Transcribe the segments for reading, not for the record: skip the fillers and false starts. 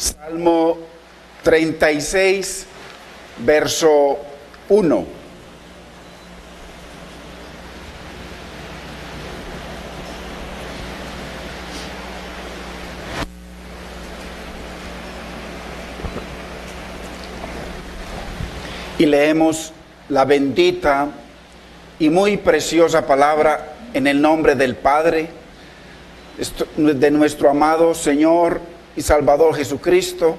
Salmo 36, verso 1. Y leemos la bendita y muy preciosa palabra en el nombre del Padre, de nuestro amado Señor y Salvador Jesucristo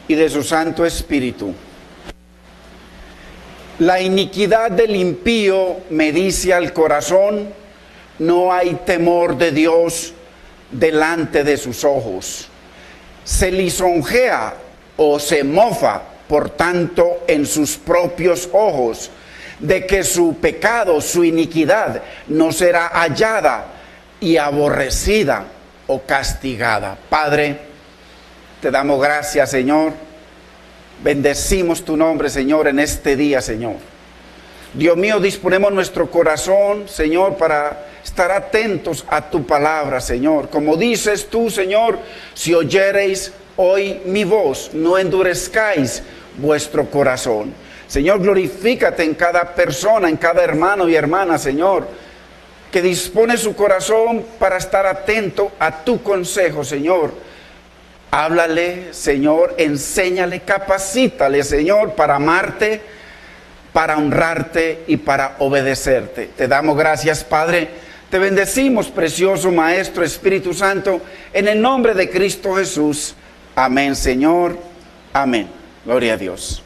y de su Santo Espíritu. La iniquidad del impío me dice al corazón: no hay temor de Dios delante de sus ojos. Se lisonjea o se mofa, por tanto, en sus propios ojos, de que su pecado, su iniquidad, no será hallada y aborrecida o castigada. Padre, te damos gracias, Señor. Bendecimos tu nombre, Señor, en este día, Señor. Dios mío, disponemos nuestro corazón, Señor, para estar atentos a tu palabra, Señor. Como dices tú, Señor, si oyereis hoy mi voz, no endurezcáis vuestro corazón. Señor, glorifícate en cada persona, en cada hermano y hermana, Señor, que dispone su corazón para estar atento a tu consejo, Señor. Háblale, Señor, enséñale, capacítale, Señor, para amarte, para honrarte y para obedecerte. Te damos gracias, Padre. Te bendecimos, precioso Maestro, Espíritu Santo, en el nombre de Cristo Jesús. Amén, Señor. Amén. Gloria a Dios.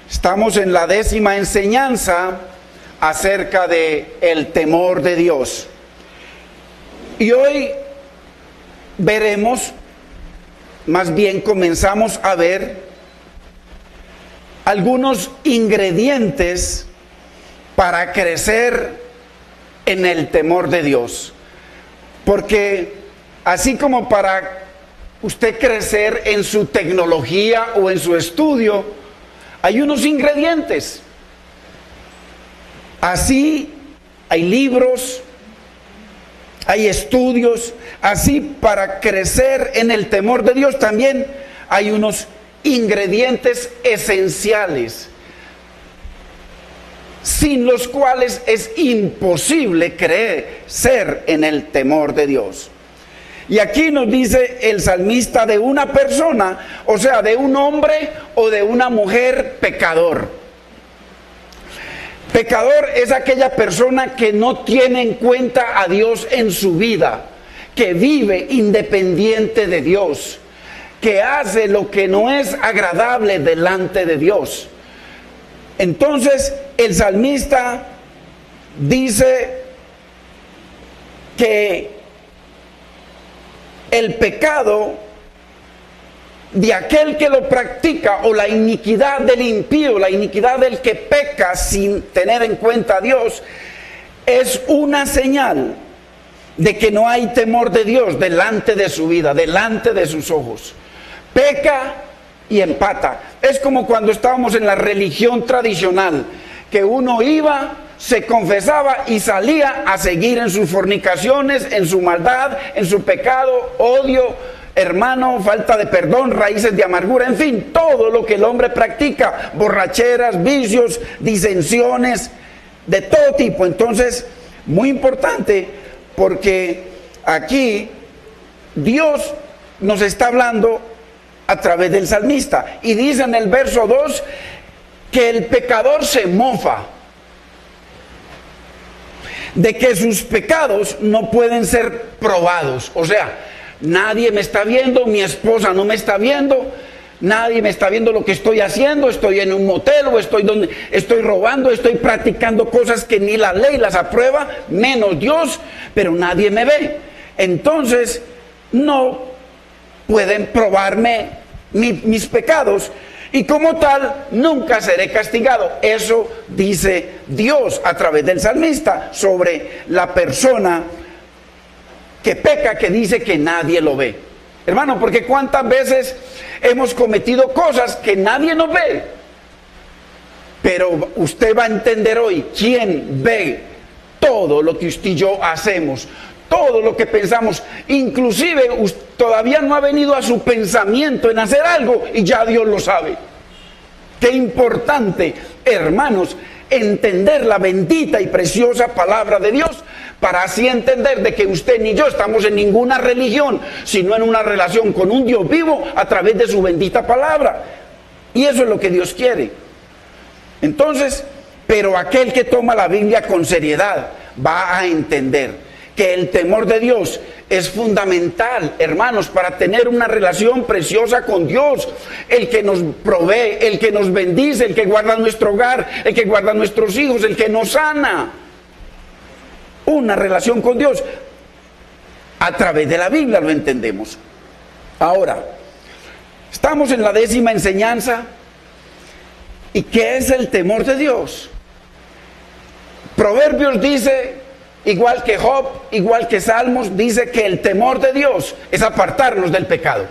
Estamos en la 10ª enseñanza acerca de el temor de Dios. Y hoy veremos, más bien comenzamos a ver algunos ingredientes para crecer en el temor de Dios. Porque así como para usted crecer en su tecnología o en su estudio, hay unos ingredientes. Así hay libros, hay estudios, así para crecer en el temor de Dios también hay unos ingredientes esenciales, sin los cuales es imposible crecer en el temor de Dios. Y aquí nos dice el salmista de una persona, o sea, de un hombre o de una mujer pecador. Pecador es aquella persona que no tiene en cuenta a Dios en su vida, que vive independiente de Dios, que hace lo que no es agradable delante de Dios. Entonces, el salmista dice que el pecado de aquel que lo practica, o la iniquidad del impío, la iniquidad del que peca sin tener en cuenta a Dios, es una señal de que no hay temor de Dios delante de su vida, delante de sus ojos. Peca y empata. Es como cuando estábamos en la religión tradicional, que uno iba, se confesaba y salía a seguir en sus fornicaciones, en su maldad, en su pecado, odio, hermano, falta de perdón, raíces de amargura, en fin, todo lo que el hombre practica, borracheras, vicios, disensiones, de todo tipo. Entonces, muy importante, porque aquí Dios nos está hablando a través del salmista, y dice en el verso 2 que el pecador se mofa de que sus pecados no pueden ser probados. O sea, nadie me está viendo, mi esposa no me está viendo, nadie me está viendo lo que estoy haciendo, estoy en un motel o estoy robando, estoy practicando cosas que ni la ley las aprueba, menos Dios, pero nadie me ve. Entonces, no pueden probarme mis pecados, y como tal nunca seré castigado. Eso dice Dios a través del salmista sobre la persona que peca, que dice que nadie lo ve. Hermano, porque cuántas veces hemos cometido cosas que nadie nos ve, pero usted va a entender hoy quién ve todo lo que usted y yo hacemos, todo lo que pensamos, inclusive todavía no ha venido a su pensamiento en hacer algo y ya Dios lo sabe. Qué importante, hermanos, entender la bendita y preciosa palabra de Dios, para así entender de que usted ni yo estamos en ninguna religión, sino en una relación con un Dios vivo a través de su bendita palabra. Y eso es lo que Dios quiere. Entonces, pero aquel que toma la Biblia con seriedad va a entender que el temor de Dios es fundamental, hermanos, para tener una relación preciosa con Dios. El que nos provee, el que nos bendice, el que guarda nuestro hogar, el que guarda nuestros hijos, el que nos sana. Una relación con Dios. A través de la Biblia lo entendemos. Ahora, estamos en la 10ª enseñanza. ¿Y qué es el temor de Dios? Proverbios dice, igual que Job, igual que Salmos, dice que el temor de Dios es apartarnos del pecado.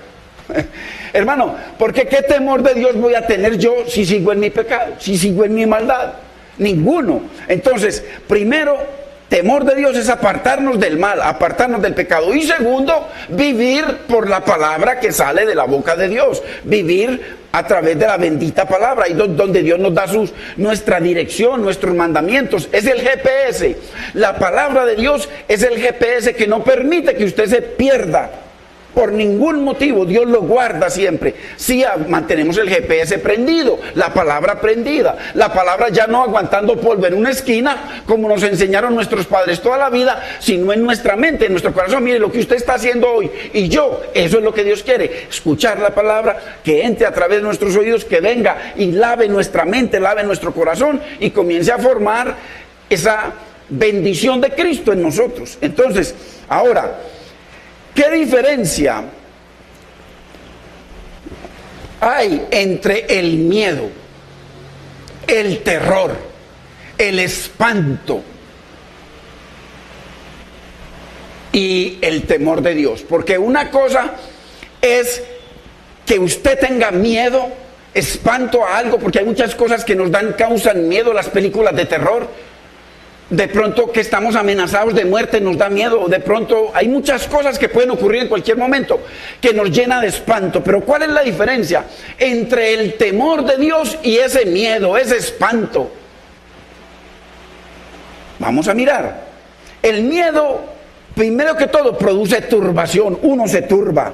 Hermano, porque ¿qué temor de Dios voy a tener yo si sigo en mi pecado, si sigo en mi maldad? Ninguno. Entonces, primero, temor de Dios es apartarnos del mal, apartarnos del pecado. Y segundo, vivir por la palabra que sale de la boca de Dios. Vivir a través de la bendita palabra. Ahí donde Dios nos da nuestra dirección, nuestros mandamientos. Es el GPS. La palabra de Dios es el GPS que no permite que usted se pierda. Por ningún motivo, Dios lo guarda siempre. Si mantenemos el GPS prendido, la palabra prendida, la palabra ya no aguantando polvo en una esquina, como nos enseñaron nuestros padres toda la vida, sino en nuestra mente, en nuestro corazón. Mire lo que usted está haciendo hoy y yo, eso es lo que Dios quiere, escuchar la palabra, que entre a través de nuestros oídos, que venga y lave nuestra mente, lave nuestro corazón y comience a formar esa bendición de Cristo en nosotros. Entonces, ahora, ¿qué diferencia hay entre el miedo, el terror, el espanto y el temor de Dios? Porque una cosa es que usted tenga miedo, espanto a algo, porque hay muchas cosas que causan miedo, las películas de terror. De pronto que estamos amenazados de muerte nos da miedo. De pronto hay muchas cosas que pueden ocurrir en cualquier momento que nos llena de espanto. Pero ¿cuál es la diferencia entre el temor de Dios y ese miedo, ese espanto? Vamos a mirar. El miedo, primero que todo, produce turbación. Uno se turba.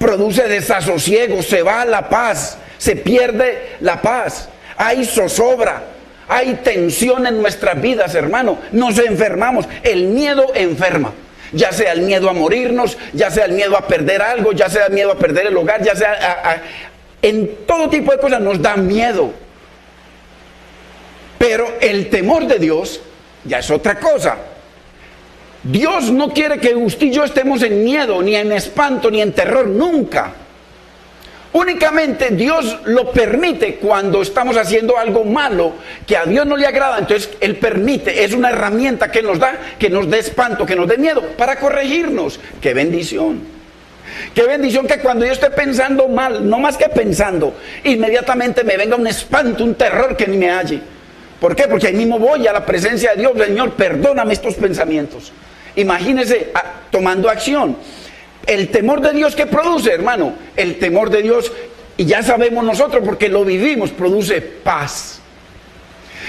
Produce desasosiego, se va la paz, se pierde la paz. Hay zozobra. Hay tensión en nuestras vidas, hermano. Nos enfermamos. El miedo enferma. Ya sea el miedo a morirnos, ya sea el miedo a perder algo, ya sea el miedo a perder el hogar, ya sea en todo tipo de cosas nos da miedo. Pero el temor de Dios ya es otra cosa. Dios no quiere que usted y yo estemos en miedo, ni en espanto, ni en terror, nunca. Únicamente Dios lo permite cuando estamos haciendo algo malo que a Dios no le agrada. Entonces Él permite, es una herramienta que nos da, que nos dé espanto, que nos dé miedo, para corregirnos. ¡Qué bendición! ¡Qué bendición que cuando yo esté pensando mal, no más que pensando, inmediatamente me venga un espanto, un terror que ni me halle! ¿Por qué? Porque ahí mismo voy a la presencia de Dios. Señor, perdóname estos pensamientos. Imagínese tomando acción. El temor de Dios, ¿qué produce, hermano? El temor de Dios, y ya sabemos nosotros porque lo vivimos, produce paz.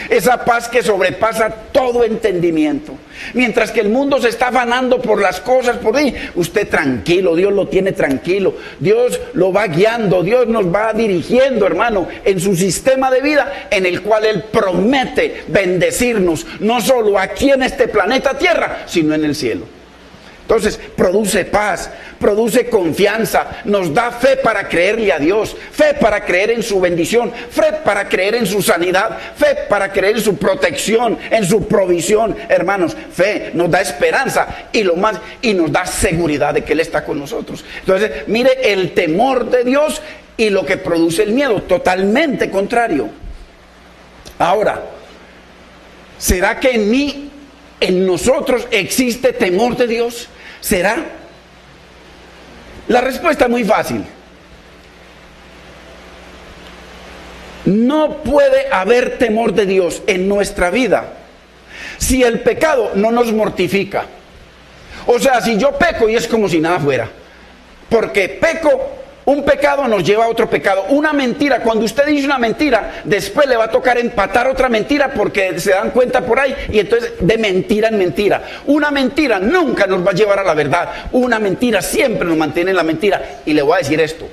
Esa paz que sobrepasa todo entendimiento. Mientras que el mundo se está afanando por las cosas, por ahí, usted tranquilo, Dios lo tiene tranquilo. Dios lo va guiando, Dios nos va dirigiendo, hermano, en su sistema de vida, en el cual Él promete bendecirnos, no solo aquí en este planeta Tierra, sino en el cielo. Entonces, produce paz, produce confianza, nos da fe para creerle a Dios, fe para creer en su bendición, fe para creer en su sanidad, fe para creer en su protección, en su provisión. Hermanos, fe nos da esperanza y nos da seguridad de que Él está con nosotros. Entonces, mire el temor de Dios y lo que produce el miedo, totalmente contrario. Ahora, ¿será que en nosotros existe temor de Dios? ¿Será? La respuesta es muy fácil. No puede haber temor de Dios en nuestra vida si el pecado no nos mortifica. O sea, si yo peco y es como si nada fuera. Porque peco, un pecado nos lleva a otro pecado. Una mentira, cuando usted dice una mentira, después le va a tocar empatar otra mentira porque se dan cuenta por ahí y entonces de mentira en mentira. Una mentira nunca nos va a llevar a la verdad. Una mentira siempre nos mantiene en la mentira. Y le voy a decir esto,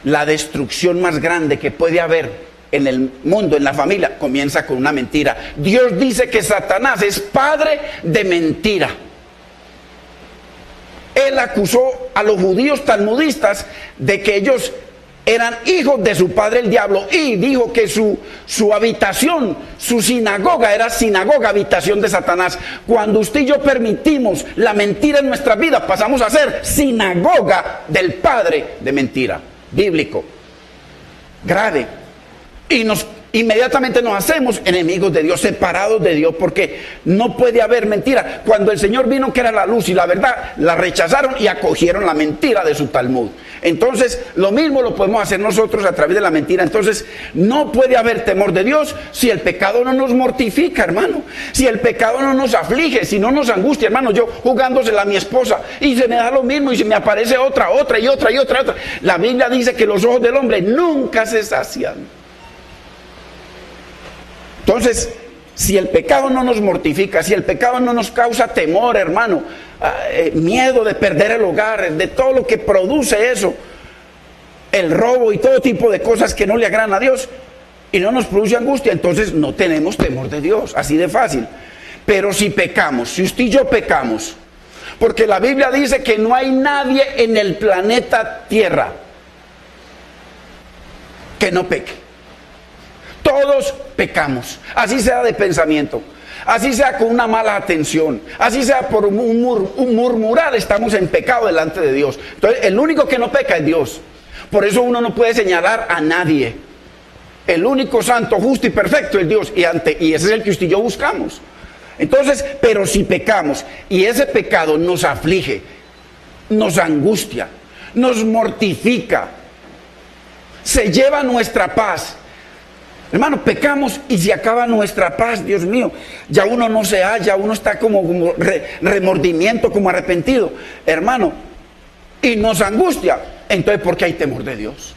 la destrucción más grande que puede haber en el mundo, en la familia, comienza con una mentira. Dios dice que Satanás es padre de mentira. Él acusó a los judíos talmudistas de que ellos eran hijos de su padre el diablo y dijo que su habitación, su sinagoga era sinagoga, habitación de Satanás. Cuando usted y yo permitimos la mentira en nuestra vida, pasamos a ser sinagoga del padre de mentira, bíblico, grave. Y inmediatamente nos hacemos enemigos de Dios, separados de Dios, porque no puede haber mentira. Cuando el Señor vino, que era la luz y la verdad, la rechazaron y acogieron la mentira de su Talmud. Entonces, lo mismo lo podemos hacer nosotros a través de la mentira. Entonces, no puede haber temor de Dios si el pecado no nos mortifica, hermano. Si el pecado no nos aflige, si no nos angustia, hermano. Yo jugándosela a mi esposa y se me da lo mismo y se me aparece otra. La Biblia dice que los ojos del hombre nunca se sacian. Entonces, si el pecado no nos mortifica, si el pecado no nos causa temor, hermano, miedo de perder el hogar, de todo lo que produce eso, el robo y todo tipo de cosas que no le agradan a Dios, y no nos produce angustia, entonces no tenemos temor de Dios, así de fácil. Pero si pecamos, si usted y yo pecamos, porque la Biblia dice que no hay nadie en el planeta Tierra que no peque. Todos pecamos, así sea de pensamiento, así sea con una mala atención, así sea por un murmurar, estamos en pecado delante de Dios. Entonces, el único que no peca es Dios. Por eso uno no puede señalar a nadie. El único santo, justo y perfecto es Dios, y ese es el que usted y yo buscamos. Entonces, pero si pecamos y ese pecado nos aflige, nos angustia, nos mortifica, se lleva nuestra paz. Hermano, pecamos y se acaba nuestra paz, Dios mío. Ya uno no se halla, uno está como remordimiento, como arrepentido. Hermano, y nos angustia. Entonces, ¿por qué hay temor de Dios?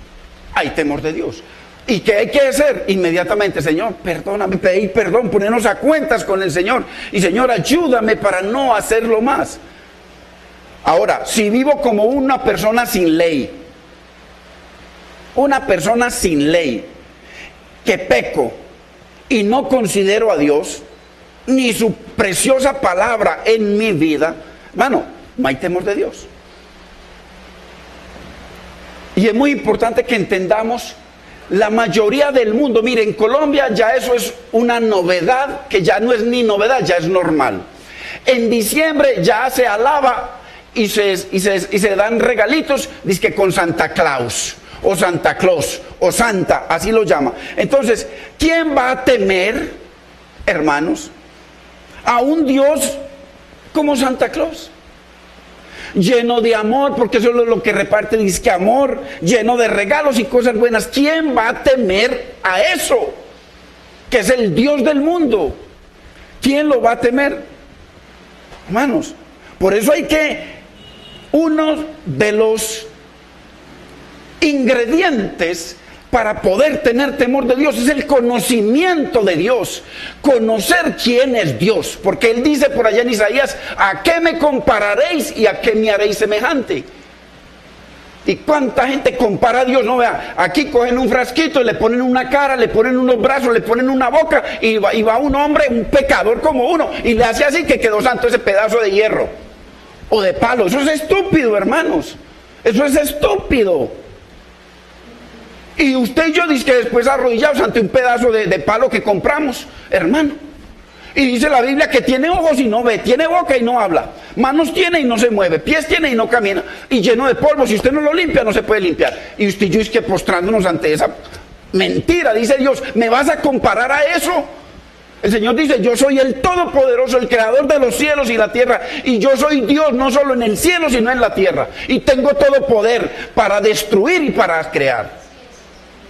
Hay temor de Dios. ¿Y qué hay que hacer? Inmediatamente, Señor, perdóname, pedir perdón, ponernos a cuentas con el Señor. Y Señor, ayúdame para no hacerlo más. Ahora, si vivo como una persona sin ley, que peco y no considero a Dios ni su preciosa palabra en mi vida, hermano, no hay temor de Dios. Y es muy importante que entendamos, la mayoría del mundo, mire, en Colombia ya eso es una novedad, que ya no es ni novedad, ya es normal. En diciembre ya se alaba y se dan regalitos, dizque con Santa Claus, o Santa Claus, o Santa, así lo llama. Entonces, ¿quién va a temer, hermanos, a un Dios como Santa Claus? Lleno de amor, porque eso es lo que reparte, dice que amor, lleno de regalos y cosas buenas. ¿Quién va a temer a eso? Que es el Dios del mundo. ¿Quién lo va a temer? Hermanos, por eso hay que, uno de los ingredientes para poder tener temor de Dios es el conocimiento de Dios, conocer quién es Dios, porque Él dice por allá en Isaías, ¿a qué me compararéis y a qué me haréis semejante? ¿Y cuánta gente compara a Dios? No, vea, aquí cogen un frasquito y le ponen una cara, le ponen unos brazos, le ponen una boca y va un hombre, un pecador como uno, y le hace así que quedó santo ese pedazo de hierro o de palo. Eso es estúpido, hermanos, eso es estúpido. Y usted y yo dice que después arrodillados ante un pedazo de palo que compramos, hermano. Y dice la Biblia que tiene ojos y no ve, tiene boca y no habla, manos tiene y no se mueve, pies tiene y no camina, y lleno de polvo, si usted no lo limpia no se puede limpiar. Y usted y yo es que postrándonos ante esa mentira, dice Dios, ¿me vas a comparar a eso? El Señor dice, yo soy el Todopoderoso, el Creador de los cielos y la tierra, y yo soy Dios no solo en el cielo sino en la tierra, y tengo todo poder para destruir y para crear.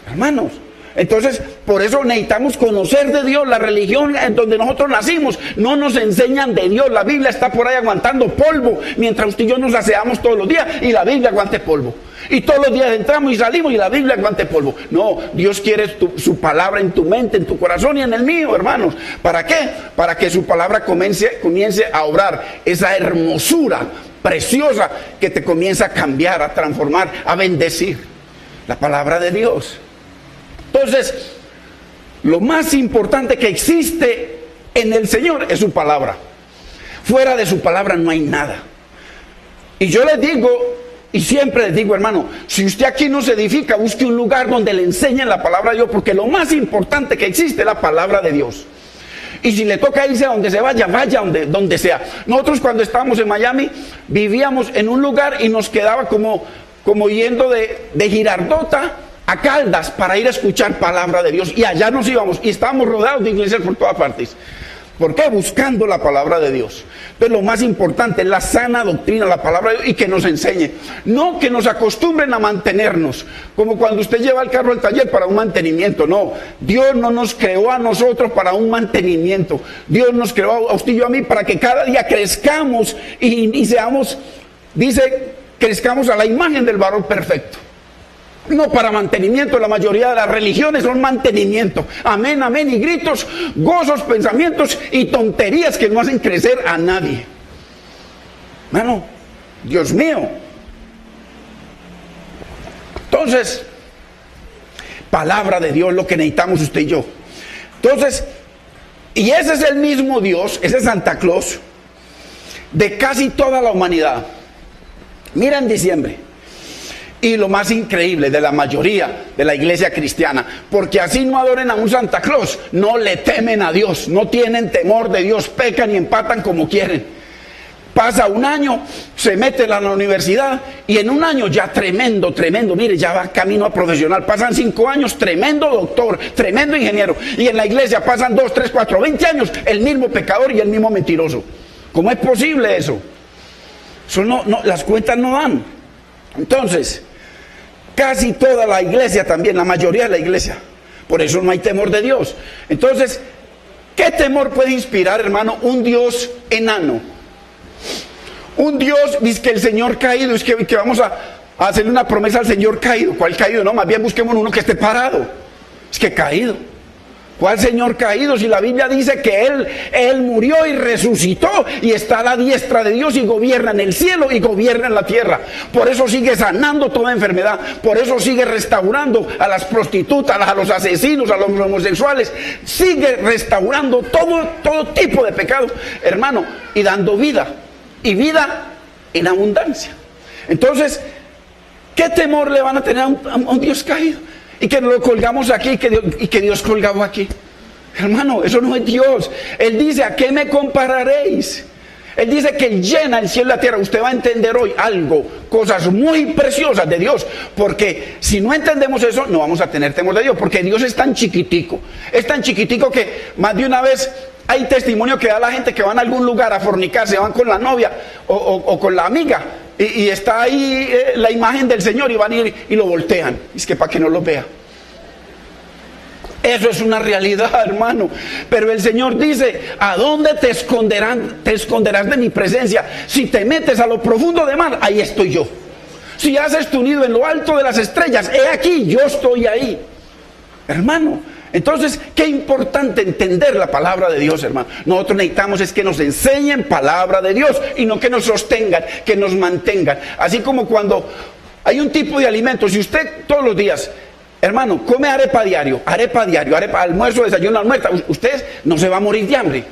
Hermanos, Entonces, por eso necesitamos conocer de Dios. La religión en donde nosotros nacimos no nos enseñan de Dios. La Biblia está por ahí aguantando polvo, mientras usted y yo nos aseamos todos los días y la Biblia aguante polvo. Y todos los días entramos y salimos y la Biblia aguante polvo. No, Dios quiere su palabra en tu mente, en tu corazón y en el mío, hermanos. ¿Para qué? Para que su palabra comience a obrar esa hermosura preciosa que te comienza a cambiar, a transformar, a bendecir. La palabra de Dios. Entonces, lo más importante que existe en el Señor es su palabra. Fuera de su palabra no hay nada. Y yo les digo, y siempre les digo, hermano, si usted aquí no se edifica, busque un lugar donde le enseñen la palabra de Dios, porque lo más importante que existe es la palabra de Dios. Y si le toca irse a donde se vaya, vaya donde sea. Nosotros cuando estábamos en Miami, vivíamos en un lugar y nos quedaba como yendo de Girardota a Caldas para ir a escuchar palabra de Dios. Y allá nos íbamos y estábamos rodeados de iglesias por todas partes. ¿Por qué? Buscando la palabra de Dios. Entonces lo más importante es la sana doctrina, la palabra de Dios, y que nos enseñe. No que nos acostumbren a mantenernos, como cuando usted lleva el carro al taller para un mantenimiento. No, Dios no nos creó a nosotros para un mantenimiento. Dios nos creó a usted y yo a mí para que cada día crezcamos y seamos, dice, crezcamos a la imagen del varón perfecto. No para mantenimiento. La mayoría de las religiones son mantenimiento. Amén, amén, y gritos, gozos, pensamientos y tonterías que no hacen crecer a nadie. Hermano, Dios mío. Entonces, palabra de Dios, lo que necesitamos usted y yo. Entonces, y ese es el mismo Dios, ese es Santa Claus, de casi toda la humanidad. Mira en diciembre. Y lo más increíble de la mayoría de la iglesia cristiana, porque así no adoren a un Santa Claus, no le temen a Dios, no tienen temor de Dios, pecan y empatan como quieren. Pasa un año, se meten a la universidad y en un año ya tremendo, mire, ya va camino a profesional. Pasan 5 años, tremendo doctor, tremendo ingeniero. Y en la iglesia pasan 2, 3, 4, 20 años, el mismo pecador y el mismo mentiroso. ¿Cómo es posible eso? Eso no, las cuentas no dan. Entonces, casi toda la iglesia también, la mayoría de la iglesia, por eso no hay temor de Dios. Entonces, ¿qué temor puede inspirar, hermano, un Dios enano? Un Dios, dice que el Señor caído, es que vamos a hacerle una promesa al Señor caído. ¿Cuál caído? No, más bien busquemos uno que esté parado. Es que caído. ¿Cuál Señor caído? Si la Biblia dice que Él murió y resucitó y está a la diestra de Dios y gobierna en el cielo y gobierna en la tierra. Por eso sigue sanando toda enfermedad. Por eso sigue restaurando a las prostitutas, a los asesinos, a los homosexuales. Sigue restaurando todo tipo de pecado, hermano, y dando vida. Y vida en abundancia. Entonces, ¿qué temor le van a tener a un Dios caído? Y que nos lo colgamos aquí y que Dios colgado aquí. Hermano, eso no es Dios. Él dice, ¿a qué me compararéis? Él dice que Él llena el cielo y la tierra. Usted va a entender hoy algo, cosas muy preciosas de Dios. Porque si no entendemos eso, no vamos a tener temor de Dios. Porque Dios es tan chiquitico. Es tan chiquitico que más de una vez hay testimonio que da la gente que van a algún lugar a fornicar, se van con la novia o con la amiga. Y está ahí la imagen del Señor y van a ir y lo voltean. Es que para que no lo vea. Eso es una realidad, hermano. Pero el Señor dice, ¿a dónde te esconderás de mi presencia? Si te metes a lo profundo de mar, ahí estoy yo. Si haces tu nido en lo alto de las estrellas, he aquí, yo estoy ahí. Hermano, entonces, qué importante entender la palabra de Dios, hermano. Nosotros necesitamos es que nos enseñen palabra de Dios y no que nos sostengan, que nos mantengan. Así como cuando hay un tipo de alimento, si usted todos los días, hermano, come arepa diario, almuerzo, desayuno, almuerzo, usted no se va a morir de hambre.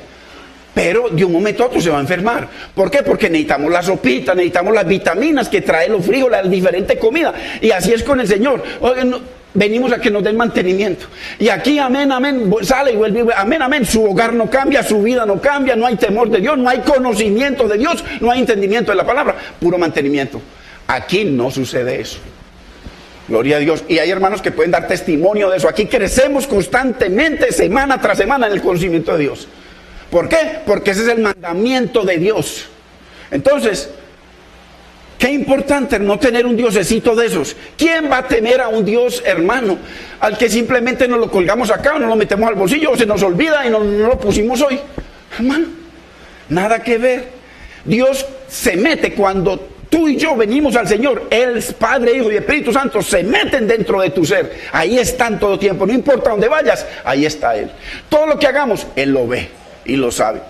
Pero de un momento a otro se va a enfermar. ¿Por qué? Porque necesitamos la sopita, necesitamos las vitaminas que trae los frijoles, la diferente comida. Y así es con el Señor. Venimos a que nos den mantenimiento. Y aquí, amén, amén, sale y vuelve, amén, amén. Su hogar no cambia, su vida no cambia, no hay temor de Dios, no hay conocimiento de Dios, no hay entendimiento de la palabra, puro mantenimiento. Aquí no sucede eso. Gloria a Dios. Y hay hermanos que pueden dar testimonio de eso. Aquí crecemos constantemente, semana tras semana, en el conocimiento de Dios. ¿Por qué? Porque ese es el mandamiento de Dios. Entonces, Qué importante no tener un diosecito de esos. ¿Quién va a temer a un Dios, hermano, al que simplemente nos lo colgamos acá, o nos lo metemos al bolsillo, o se nos olvida y no lo pusimos hoy? Hermano, nada que ver. Dios se mete cuando tú y yo venimos al Señor. El Padre, Hijo y Espíritu Santo se meten dentro de tu ser. Ahí están todo tiempo. No importa dónde vayas, ahí está Él. Todo lo que hagamos, Él lo ve y lo sabe.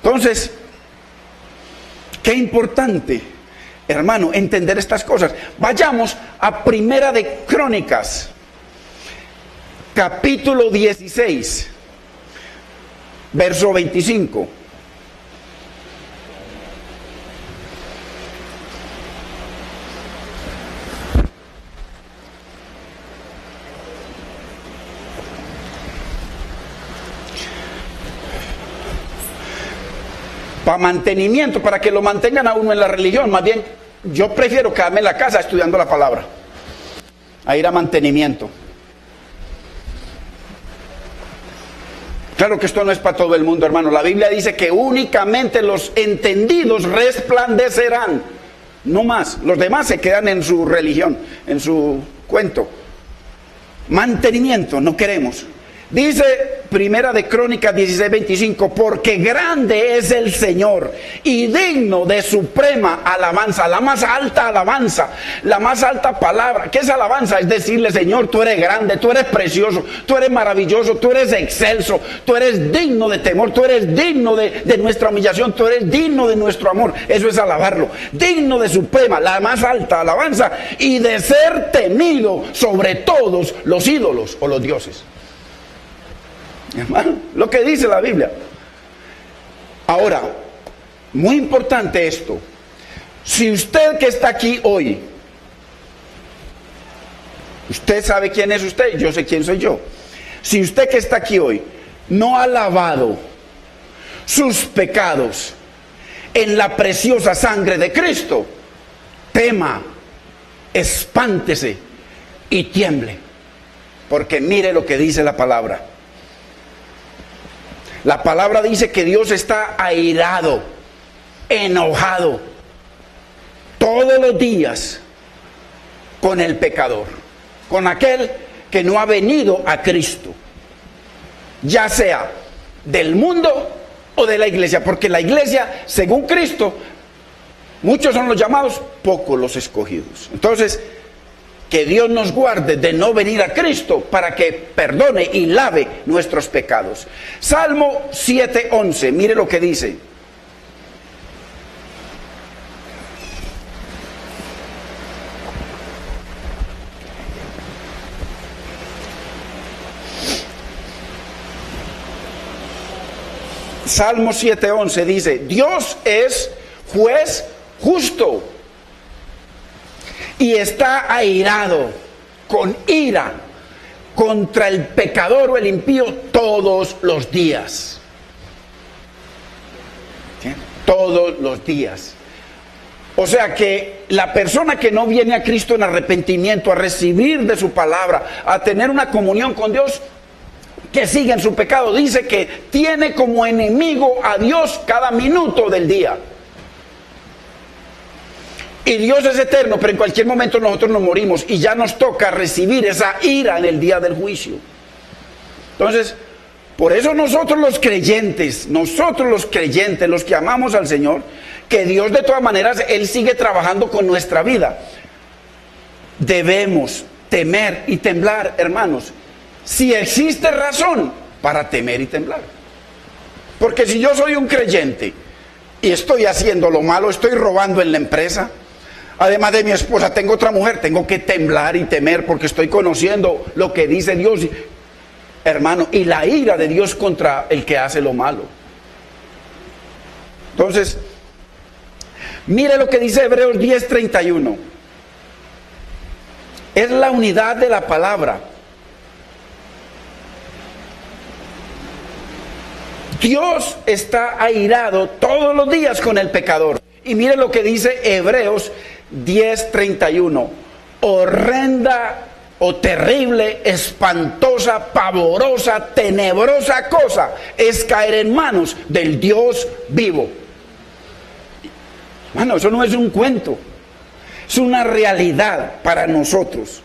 Entonces, qué importante, hermano, entender estas cosas. Vayamos a Primera de Crónicas, capítulo 16, verso 25. Para mantenimiento, para que lo mantengan a uno en la religión. Más bien, yo prefiero quedarme en la casa estudiando la palabra, a ir a mantenimiento. Claro que esto no es para todo el mundo, hermano. La Biblia dice que únicamente los entendidos resplandecerán, no más. Los demás se quedan en su religión, en su cuento. Mantenimiento, no queremos. Dice Primera de Crónicas 16:25, porque grande es el Señor y digno de suprema alabanza, la más alta alabanza, la más alta palabra. ¿Qué es alabanza? Es decirle: Señor, tú eres grande, tú eres precioso, tú eres maravilloso, tú eres excelso, tú eres digno de temor, tú eres digno de nuestra humillación, tú eres digno de nuestro amor. Eso es alabarlo. Digno de suprema, la más alta alabanza, y de ser temido sobre todos los ídolos o los dioses. Hermano, lo que dice la Biblia. Ahora, muy importante esto. Si usted que está aquí hoy, usted sabe quién es usted, yo sé quién soy yo. Si usted que está aquí hoy no ha lavado sus pecados en la preciosa sangre de Cristo, tema, espántese y tiemble, porque mire lo que dice la palabra. La palabra dice que Dios está airado, enojado, todos los días con el pecador, con aquel que no ha venido a Cristo, ya sea del mundo o de la iglesia, porque la iglesia, según Cristo, muchos son los llamados, pocos los escogidos. Entonces, que Dios nos guarde de no venir a Cristo para que perdone y lave nuestros pecados. Salmo 7:11, mire lo que dice. Salmo 7:11 dice: Dios es juez justo y está airado, con ira, contra el pecador o el impío todos los días. ¿Sí? Todos los días. O sea que la persona que no viene a Cristo en arrepentimiento, a recibir de su palabra, a tener una comunión con Dios, que sigue en su pecado, dice que tiene como enemigo a Dios cada minuto del día. Y Dios es eterno, pero en cualquier momento nosotros nos morimos y ya nos toca recibir esa ira en el día del juicio. Entonces, por eso nosotros los creyentes, los que amamos al Señor, que Dios de todas maneras, Él sigue trabajando con nuestra vida. Debemos temer y temblar, hermanos, si existe razón para temer y temblar. Porque si yo soy un creyente y estoy haciendo lo malo, estoy robando en la empresa, además de mi esposa tengo otra mujer, tengo que temblar y temer porque estoy conociendo lo que dice Dios, hermano, y la ira de Dios contra el que hace lo malo. Entonces, mire lo que dice Hebreos 10:31. Es la unidad de la palabra. Dios está airado todos los días con el pecador. Y mire lo que dice Hebreos 10:31. Horrenda o terrible, espantosa, pavorosa, tenebrosa cosa es caer en manos del Dios vivo. Bueno, eso no es un cuento. Es una realidad para nosotros.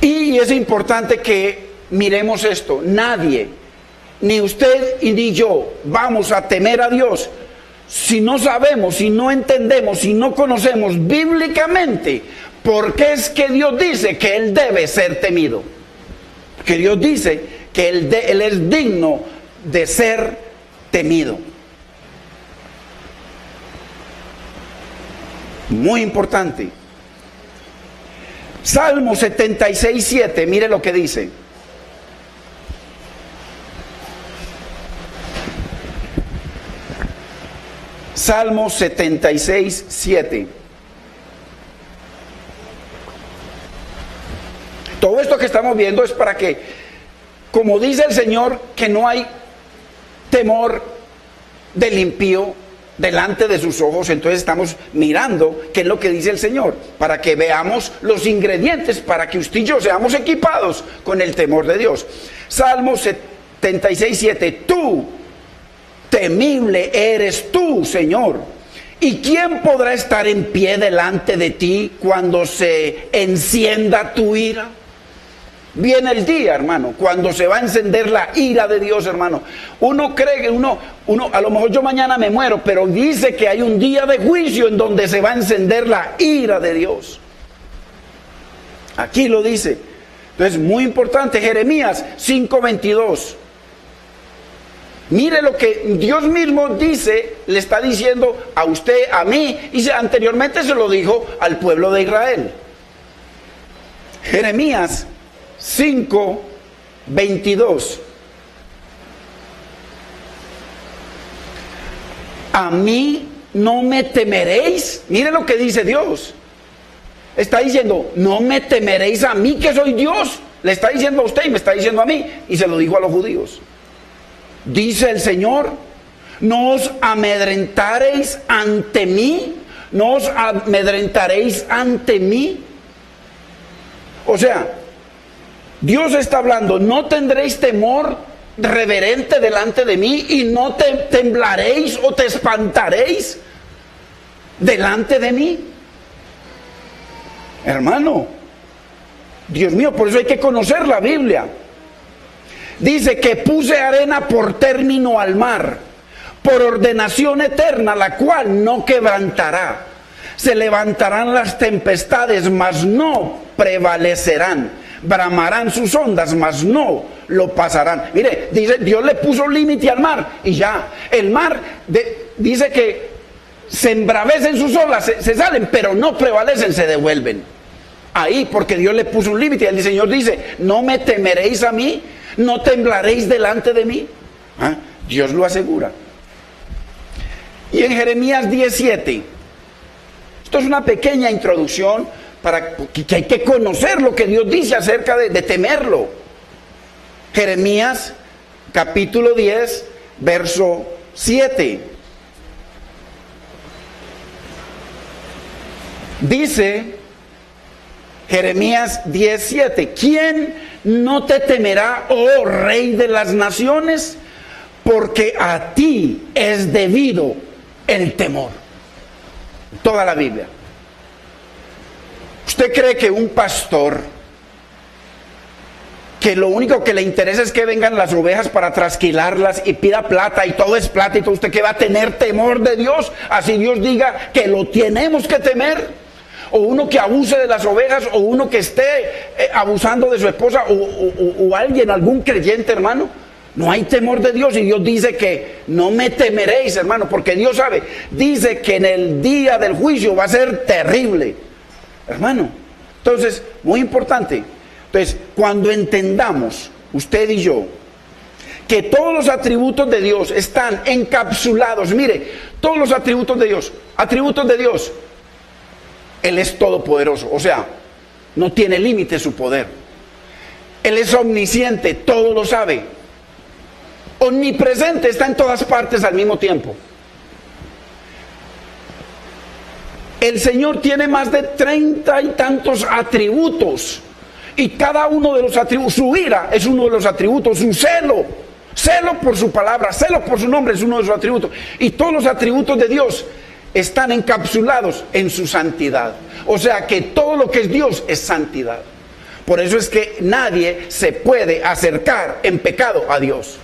Y es importante que miremos esto. Nadie, ni usted y ni yo, vamos a temer a Dios si no sabemos, si no entendemos, si no conocemos bíblicamente por qué es que Dios dice que Él debe ser temido. Que Dios dice que Él es digno de ser temido. Muy importante. Salmo 76:7, mire lo que dice. Salmo 76:7. Todo esto que estamos viendo es para que, como dice el Señor, que no hay temor del impío delante de sus ojos. Entonces estamos mirando qué es lo que dice el Señor, para que veamos los ingredientes, para que usted y yo seamos equipados con el temor de Dios. Salmo 76:7. Tú, temible eres tú, Señor. ¿Y quién podrá estar en pie delante de ti cuando se encienda tu ira? Viene el día, hermano, cuando se va a encender la ira de Dios, hermano. Uno cree que uno, a lo mejor yo mañana me muero, pero dice que hay un día de juicio en donde se va a encender la ira de Dios. Aquí lo dice. Entonces, muy importante, Jeremías 5:22. Mire lo que Dios mismo dice, le está diciendo a usted, a mí, y anteriormente se lo dijo al pueblo de Israel. Jeremías 5:22. A mí no me temeréis. Mire lo que dice Dios. Está diciendo, no me temeréis a mí que soy Dios. Le está diciendo a usted y me está diciendo a mí. Y se lo dijo a los judíos. Dice el Señor, no os amedrentaréis ante mí. No os amedrentaréis ante mí. O sea, Dios está hablando, no tendréis temor reverente delante de mí y no temblaréis o te espantaréis delante de mí. Hermano, Dios mío, por eso hay que conocer la Biblia. Dice que puse arena por término al mar, por ordenación eterna, la cual no quebrantará. Se levantarán las tempestades, mas no prevalecerán. Bramarán sus ondas, mas no lo pasarán. Mire, dice, Dios le puso límite al mar y ya. El mar dice que se embravecen sus olas, se salen, pero no prevalecen, se devuelven. Ahí, porque Dios le puso un límite. El Señor dice, no me temeréis a mí, no temblaréis delante de mí. ¿Ah? Dios lo asegura. Y en Jeremías 17, esto es una pequeña introducción para que hay que conocer lo que Dios dice acerca de temerlo. Jeremías capítulo 10, verso 7. Dice Jeremías 10:7, ¿quién no te temerá, oh Rey de las naciones? Porque a ti es debido el temor. Toda la Biblia. ¿Usted cree que un pastor, que lo único que le interesa es que vengan las ovejas para trasquilarlas y pida plata y todo es plata y todo, usted que va a tener temor de Dios? Así Dios diga que lo tenemos que temer. O uno que abuse de las ovejas, o uno que esté abusando de su esposa, o alguien, algún creyente, hermano. No hay temor de Dios, y Dios dice que no me temeréis, hermano, porque Dios sabe, dice que en el día del juicio va a ser terrible, hermano. Entonces, muy importante. Entonces, cuando entendamos, usted y yo, que todos los atributos de Dios están encapsulados, mire, todos los atributos de Dios, Él es todopoderoso, o sea, no tiene límite su poder. Él es omnisciente, todo lo sabe. Omnipresente, está en todas partes al mismo tiempo. El Señor tiene más de 30 y tantos atributos. Y cada uno de los atributos, su ira es uno de los atributos, su celo por su palabra, celo por su nombre es uno de sus atributos. Y todos los atributos de Dios están encapsulados en su santidad. O sea que todo lo que es Dios es santidad. Por eso es que nadie se puede acercar en pecado a Dios.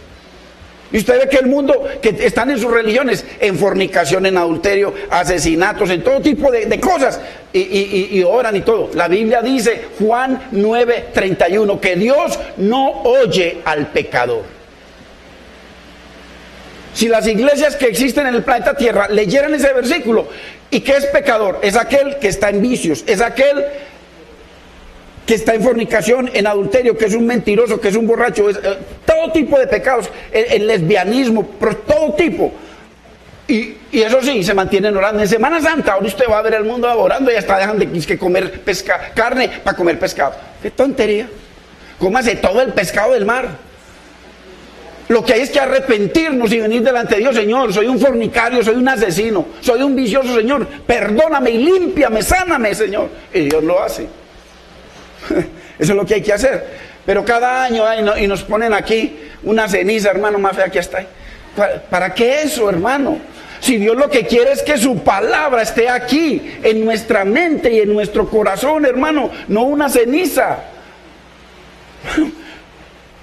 Y usted ve que el mundo, que están en sus religiones, en fornicación, en adulterio, asesinatos, en todo tipo de cosas, y oran y todo. La Biblia dice, Juan 9:31, que Dios no oye al pecador. Si las iglesias que existen en el planeta Tierra leyeran ese versículo, ¿y qué es pecador? Es aquel que está en vicios, es aquel que está en fornicación, en adulterio, que es un mentiroso, que es un borracho, todo tipo de pecados, el lesbianismo, pero todo tipo. Y eso sí, se mantienen orando. En Semana Santa, ahora usted va a ver el mundo orando y hasta dejan de comer carne para comer pescado. ¡Qué tontería! Cómase todo el pescado del mar. Lo que hay es que arrepentirnos y venir delante de Dios. Señor, soy un fornicario, soy un asesino, soy un vicioso, Señor, perdóname y límpiame, sáname, Señor. Y Dios lo hace. Eso es lo que hay que hacer. Pero cada año y nos ponen aquí una ceniza, hermano, más fea que está ahí. ¿Para qué eso, hermano? Si Dios lo que quiere es que su palabra esté aquí, en nuestra mente y en nuestro corazón, hermano, no una ceniza.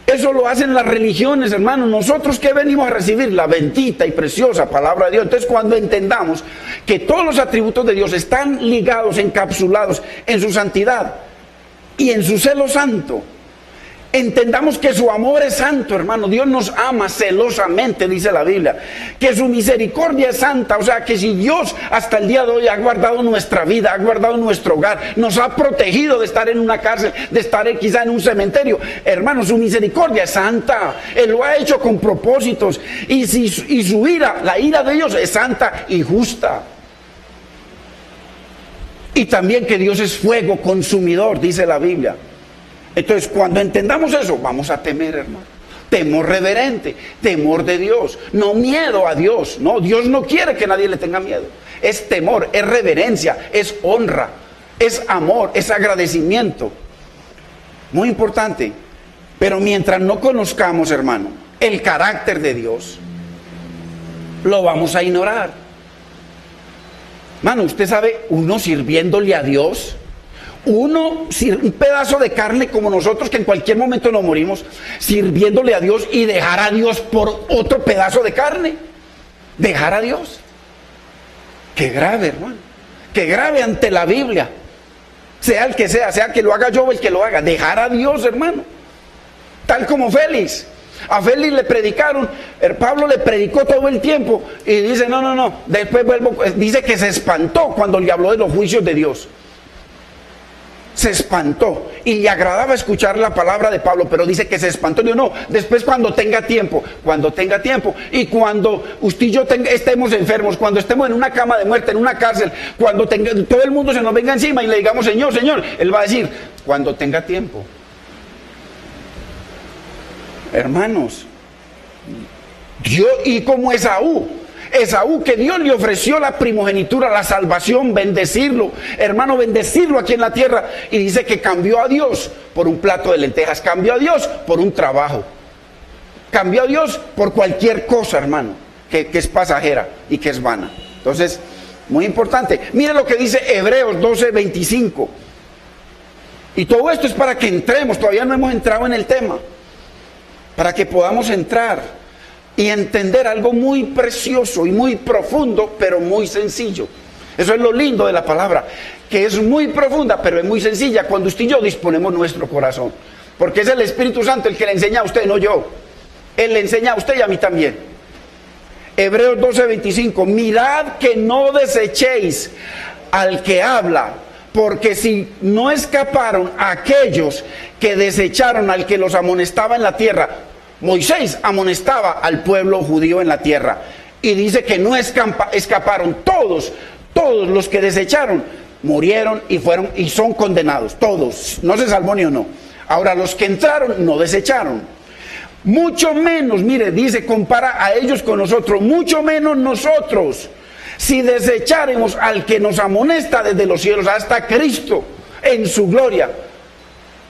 Eso lo hacen las religiones, hermano. Nosotros que venimos a recibir la bendita y preciosa palabra de Dios. Entonces, cuando entendamos que todos los atributos de Dios están ligados, encapsulados en su santidad y en su celo santo, entendamos que su amor es santo, hermano. Dios nos ama celosamente, dice la Biblia. Que su misericordia es santa. O sea, que si Dios hasta el día de hoy ha guardado nuestra vida, ha guardado nuestro hogar, nos ha protegido de estar en una cárcel, de estar quizá en un cementerio, hermano, su misericordia es santa. Él lo ha hecho con propósitos. Y su ira, la ira de Dios es santa y justa. Y también que Dios es fuego consumidor, dice la Biblia. Entonces, cuando entendamos eso, vamos a temer, hermano. Temor reverente, temor de Dios, no miedo a Dios. No, Dios no quiere que nadie le tenga miedo. Es temor, es reverencia, es honra, es amor, es agradecimiento. Muy importante. Pero mientras no conozcamos, hermano, el carácter de Dios, lo vamos a ignorar. Mano, usted sabe, uno sirviéndole a Dios, un pedazo de carne como nosotros que en cualquier momento nos morimos, sirviéndole a Dios y dejar a Dios por otro pedazo de carne. Dejar a Dios. Qué grave, hermano. Qué grave ante la Biblia. Sea el que sea que lo haga yo o el que lo haga. Dejar a Dios, hermano. Tal como Félix. A Félix le predicaron, Pablo le predicó todo el tiempo y dice, no, después dice que se espantó cuando le habló de los juicios de Dios. Se espantó y le agradaba escuchar la palabra de Pablo, pero dice que se espantó. Dijo, no, después cuando tenga tiempo, y cuando usted y yo estemos enfermos, cuando estemos en una cama de muerte, en una cárcel, cuando todo el mundo se nos venga encima y le digamos, Señor, Él va a decir, cuando tenga tiempo. Hermanos, Dios, y como Esaú que Dios le ofreció la primogenitura, la salvación, bendecirlo, hermano, bendecirlo aquí en la tierra, y dice que cambió a Dios por un plato de lentejas, cambió a Dios por un trabajo, cambió a Dios por cualquier cosa, hermano, que es pasajera y que es vana. Entonces, muy importante, mire lo que dice Hebreos 12:25, y todo esto es para que entremos, todavía no hemos entrado en el tema, para que podamos entrar y entender algo muy precioso y muy profundo, pero muy sencillo. Eso es lo lindo de la palabra, que es muy profunda, pero es muy sencilla cuando usted y yo disponemos nuestro corazón. Porque es el Espíritu Santo el que le enseña a usted, no yo. Él le enseña a usted y a mí también. Hebreos 12:25, mirad que no desechéis al que habla, porque si no escaparon aquellos que desecharon al que los amonestaba en la tierra. Moisés amonestaba al pueblo judío en la tierra y dice que no escaparon todos los que desecharon, murieron y son condenados, todos, no se salvó ni uno. Ahora los que entraron no desecharon, mucho menos, mire, dice, compara a ellos con nosotros, mucho menos nosotros, si desecháremos al que nos amonesta desde los cielos hasta Cristo en su gloria,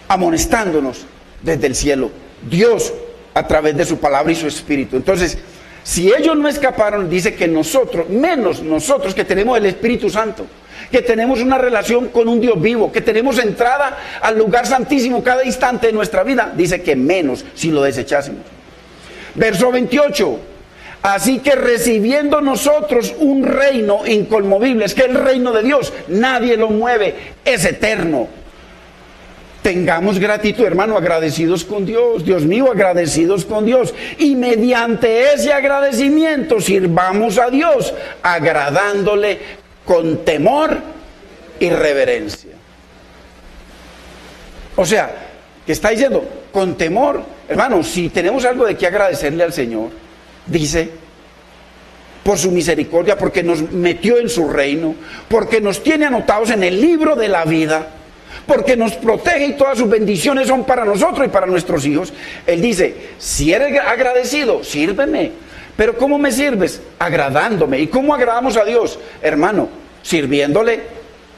amonestándonos desde el cielo, Dios a través de su palabra y su espíritu. Entonces, Si ellos no escaparon, dice que nosotros, menos nosotros que tenemos el Espíritu Santo, que tenemos una relación con un Dios vivo, que tenemos entrada al lugar santísimo cada instante de nuestra vida, dice que menos si lo desechásemos. Verso 28. Así que recibiendo nosotros un reino inconmovible, es que el reino de Dios, nadie lo mueve, es eterno. Tengamos gratitud, hermano, agradecidos con Dios. Dios mío, agradecidos con Dios. Y mediante ese agradecimiento sirvamos a Dios, agradándole con temor y reverencia. O sea, que está diciendo, con temor, hermano, si tenemos algo de qué agradecerle al Señor, dice, por su misericordia, porque nos metió en su reino, porque nos tiene anotados en el libro de la vida, porque nos protege y todas sus bendiciones son para nosotros y para nuestros hijos. Él dice, si eres agradecido, sírveme. Pero ¿cómo me sirves? Agradándome. ¿Y cómo agradamos a Dios? Hermano, sirviéndole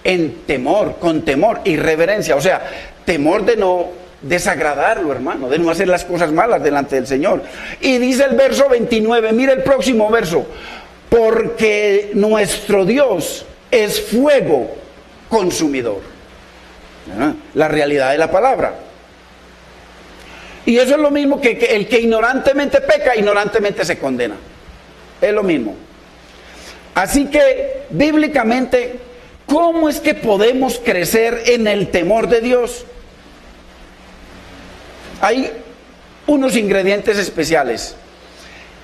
en temor, con temor y reverencia. O sea, temor de no desagradarlo, hermano, de no hacer las cosas malas delante del Señor. Y dice el verso 29, mire el próximo verso, porque nuestro Dios es fuego consumidor. La realidad de la palabra. Y eso es lo mismo que el que ignorantemente peca, ignorantemente se condena. Es lo mismo. Así que, bíblicamente, ¿cómo es que podemos crecer en el temor de Dios? Hay unos ingredientes especiales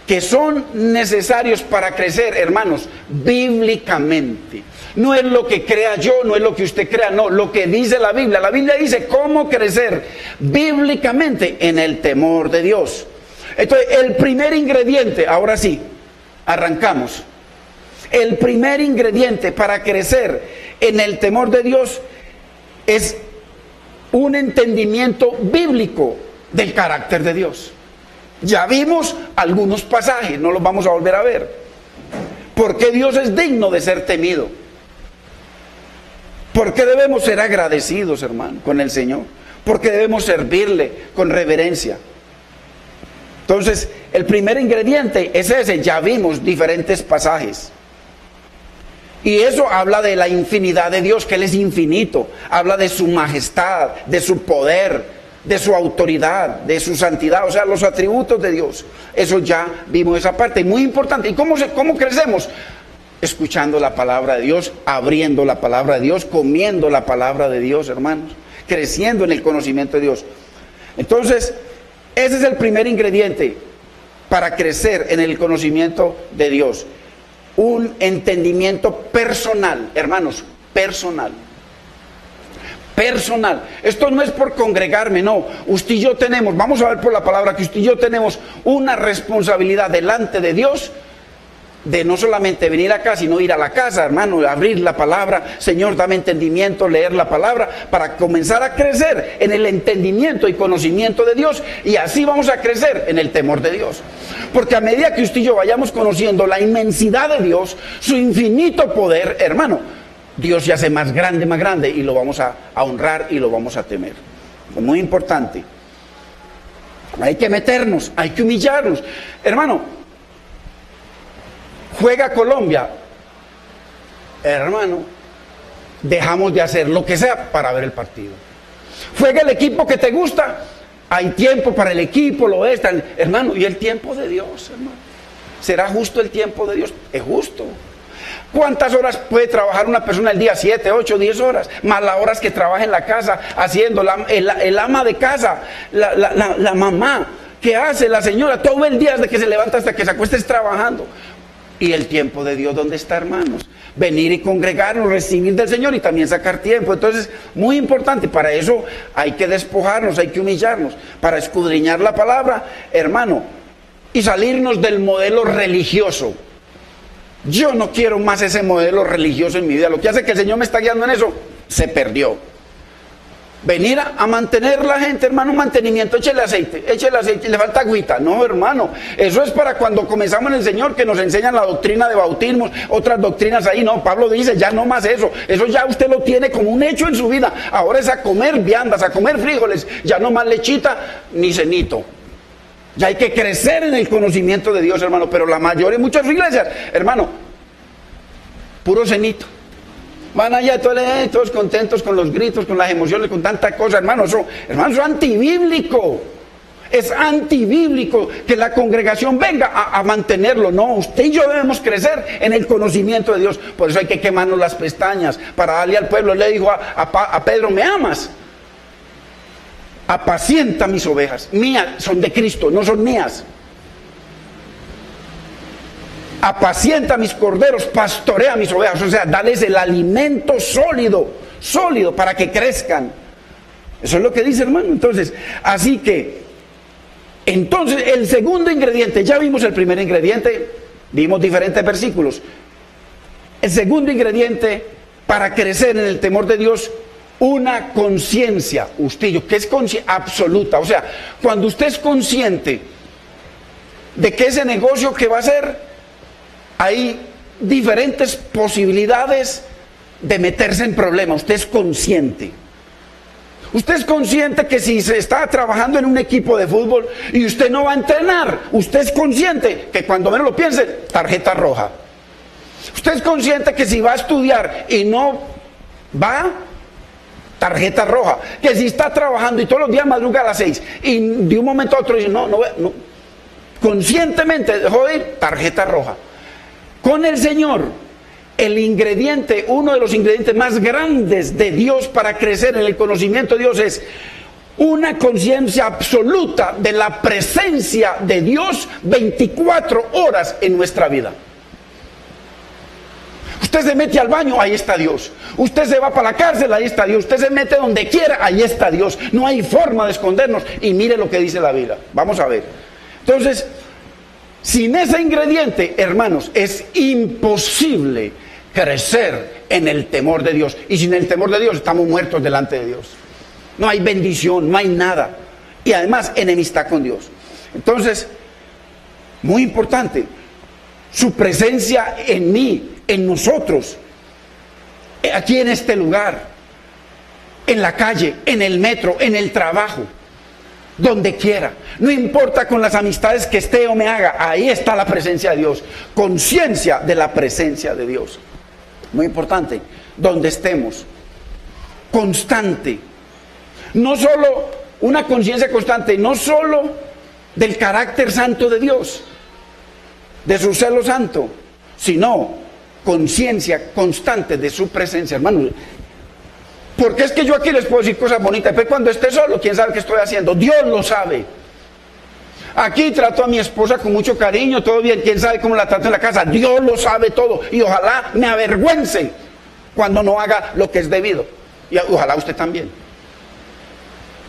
que son necesarios para crecer, hermanos, bíblicamente. No es lo que crea yo, no es lo que usted crea, no, lo que dice la Biblia. La Biblia dice cómo crecer bíblicamente en el temor de Dios. Entonces, el primer ingrediente, ahora sí, arrancamos. El primer ingrediente para crecer en el temor de Dios es un entendimiento bíblico del carácter de Dios. Ya vimos algunos pasajes, no los vamos a volver a ver. ¿Por qué Dios es digno de ser temido? ¿Por qué debemos ser agradecidos, hermano, con el Señor? ¿Por qué debemos servirle con reverencia? Entonces, el primer ingrediente es ese. Ya vimos diferentes pasajes. Y eso habla de la infinidad de Dios, que Él es infinito. Habla de su majestad, de su poder, de su autoridad, de su santidad, o sea, los atributos de Dios. Eso ya vimos esa parte, muy importante. ¿Y cómo crecemos? Escuchando la palabra de Dios, abriendo la palabra de Dios, comiendo la palabra de Dios, hermanos, creciendo en el conocimiento de Dios. Entonces, ese es el primer ingrediente para crecer en el conocimiento de Dios. Un entendimiento personal, hermanos, personal. Personal. Esto no es por congregarme, no. Usted y yo tenemos, vamos a ver por la palabra que usted y yo tenemos una responsabilidad delante de Dios de no solamente venir acá, sino ir a la casa, hermano, abrir la palabra, Señor, dame entendimiento, leer la palabra, para comenzar a crecer en el entendimiento y conocimiento de Dios, y así vamos a crecer en el temor de Dios. Porque a medida que usted y yo vayamos conociendo la inmensidad de Dios, su infinito poder, hermano, Dios se hace más grande, y lo vamos a honrar y lo vamos a temer. Es muy importante. Hay que meternos, hay que humillarnos. Hermano, juega Colombia, hermano, dejamos de hacer lo que sea para ver el partido. Juega el equipo que te gusta, hay tiempo para el equipo, lo es, hermano, y el tiempo de Dios, hermano. ¿Será justo el tiempo de Dios? Es justo. ¿Cuántas horas puede trabajar una persona al día? 7, 8, 10 horas, más las horas que trabaja en la casa, haciendo el ama de casa, la mamá, ¿qué hace la señora? Todo el día desde que se levanta hasta que se acuesta es trabajando. Y el tiempo de Dios, ¿dónde está, hermanos? Venir y congregarnos, recibir del Señor y también sacar tiempo. Entonces, muy importante, para eso hay que despojarnos, hay que humillarnos, para escudriñar la palabra, hermano, y salirnos del modelo religioso. Yo no quiero más ese modelo religioso en mi vida. Lo que hace que el Señor me está guiando en eso, se perdió. Venir a mantener la gente, hermano, un mantenimiento, échele aceite, le falta agüita. No, hermano, eso es para cuando comenzamos en el Señor, que nos enseñan la doctrina de bautismos, otras doctrinas ahí. No, Pablo dice, ya no más eso ya usted lo tiene como un hecho en su vida. Ahora es a comer viandas, a comer frijoles, ya no más lechita ni cenito. Ya hay que crecer en el conocimiento de Dios, hermano. Pero la mayoría, muchas iglesias, hermano, puro cenito. Van allá todos contentos con los gritos, con las emociones, con tanta cosa, hermano. Eso es antibíblico. Es antibíblico que la congregación venga a mantenerlo. No, usted y yo debemos crecer en el conocimiento de Dios. Por eso hay que quemarnos las pestañas para darle al pueblo. Él le dijo a Pedro: ¿me amas? Apacienta mis ovejas. Mías, son de Cristo, no son mías. Apacienta mis corderos, pastorea mis ovejas. O sea, dales el alimento sólido para que crezcan. Eso es lo que dice, hermano. Entonces, así que entonces, el segundo ingrediente, ya vimos el primer ingrediente, vimos diferentes versículos. El segundo ingrediente para crecer en el temor de Dios, una conciencia, usted y yo, que es conciencia absoluta. O sea, cuando usted es consciente de que ese negocio que va a hacer, hay diferentes posibilidades de meterse en problemas. Usted es consciente. Usted es consciente que si se está trabajando en un equipo de fútbol y usted no va a entrenar, usted es consciente que cuando menos lo piense, tarjeta roja. Usted es consciente que si va a estudiar y no va, tarjeta roja. Que si está trabajando y todos los días madruga a las 6 y de un momento a otro dice, no, conscientemente dejó de ir, tarjeta roja. Con el Señor, el ingrediente, uno de los ingredientes más grandes de Dios para crecer en el conocimiento de Dios es una conciencia absoluta de la presencia de Dios 24 horas en nuestra vida. Usted se mete al baño, ahí está Dios. Usted se va para la cárcel, ahí está Dios. Usted se mete donde quiera, ahí está Dios. No hay forma de escondernos. Y mire lo que dice la Biblia. Vamos a ver. Entonces, sin ese ingrediente, hermanos, es imposible crecer en el temor de Dios. Y sin el temor de Dios estamos muertos delante de Dios. No hay bendición, no hay nada. Y además enemistad con Dios. Entonces, muy importante, su presencia en mí, en nosotros, aquí en este lugar, en la calle, en el metro, en el trabajo, donde quiera. No importa con las amistades que esté o me haga, ahí está la presencia de Dios. Conciencia de la presencia de Dios. Muy importante, donde estemos, constante. No solo una conciencia constante, no solo del carácter santo de Dios, de su celo santo, sino conciencia constante de su presencia, hermanos. Porque es que yo aquí les puedo decir cosas bonitas, pero cuando esté solo, ¿quién sabe qué estoy haciendo? Dios lo sabe. Aquí trato a mi esposa con mucho cariño, todo bien, quién sabe cómo la trato en la casa, Dios lo sabe todo, y ojalá me avergüence cuando no haga lo que es debido, y ojalá usted también.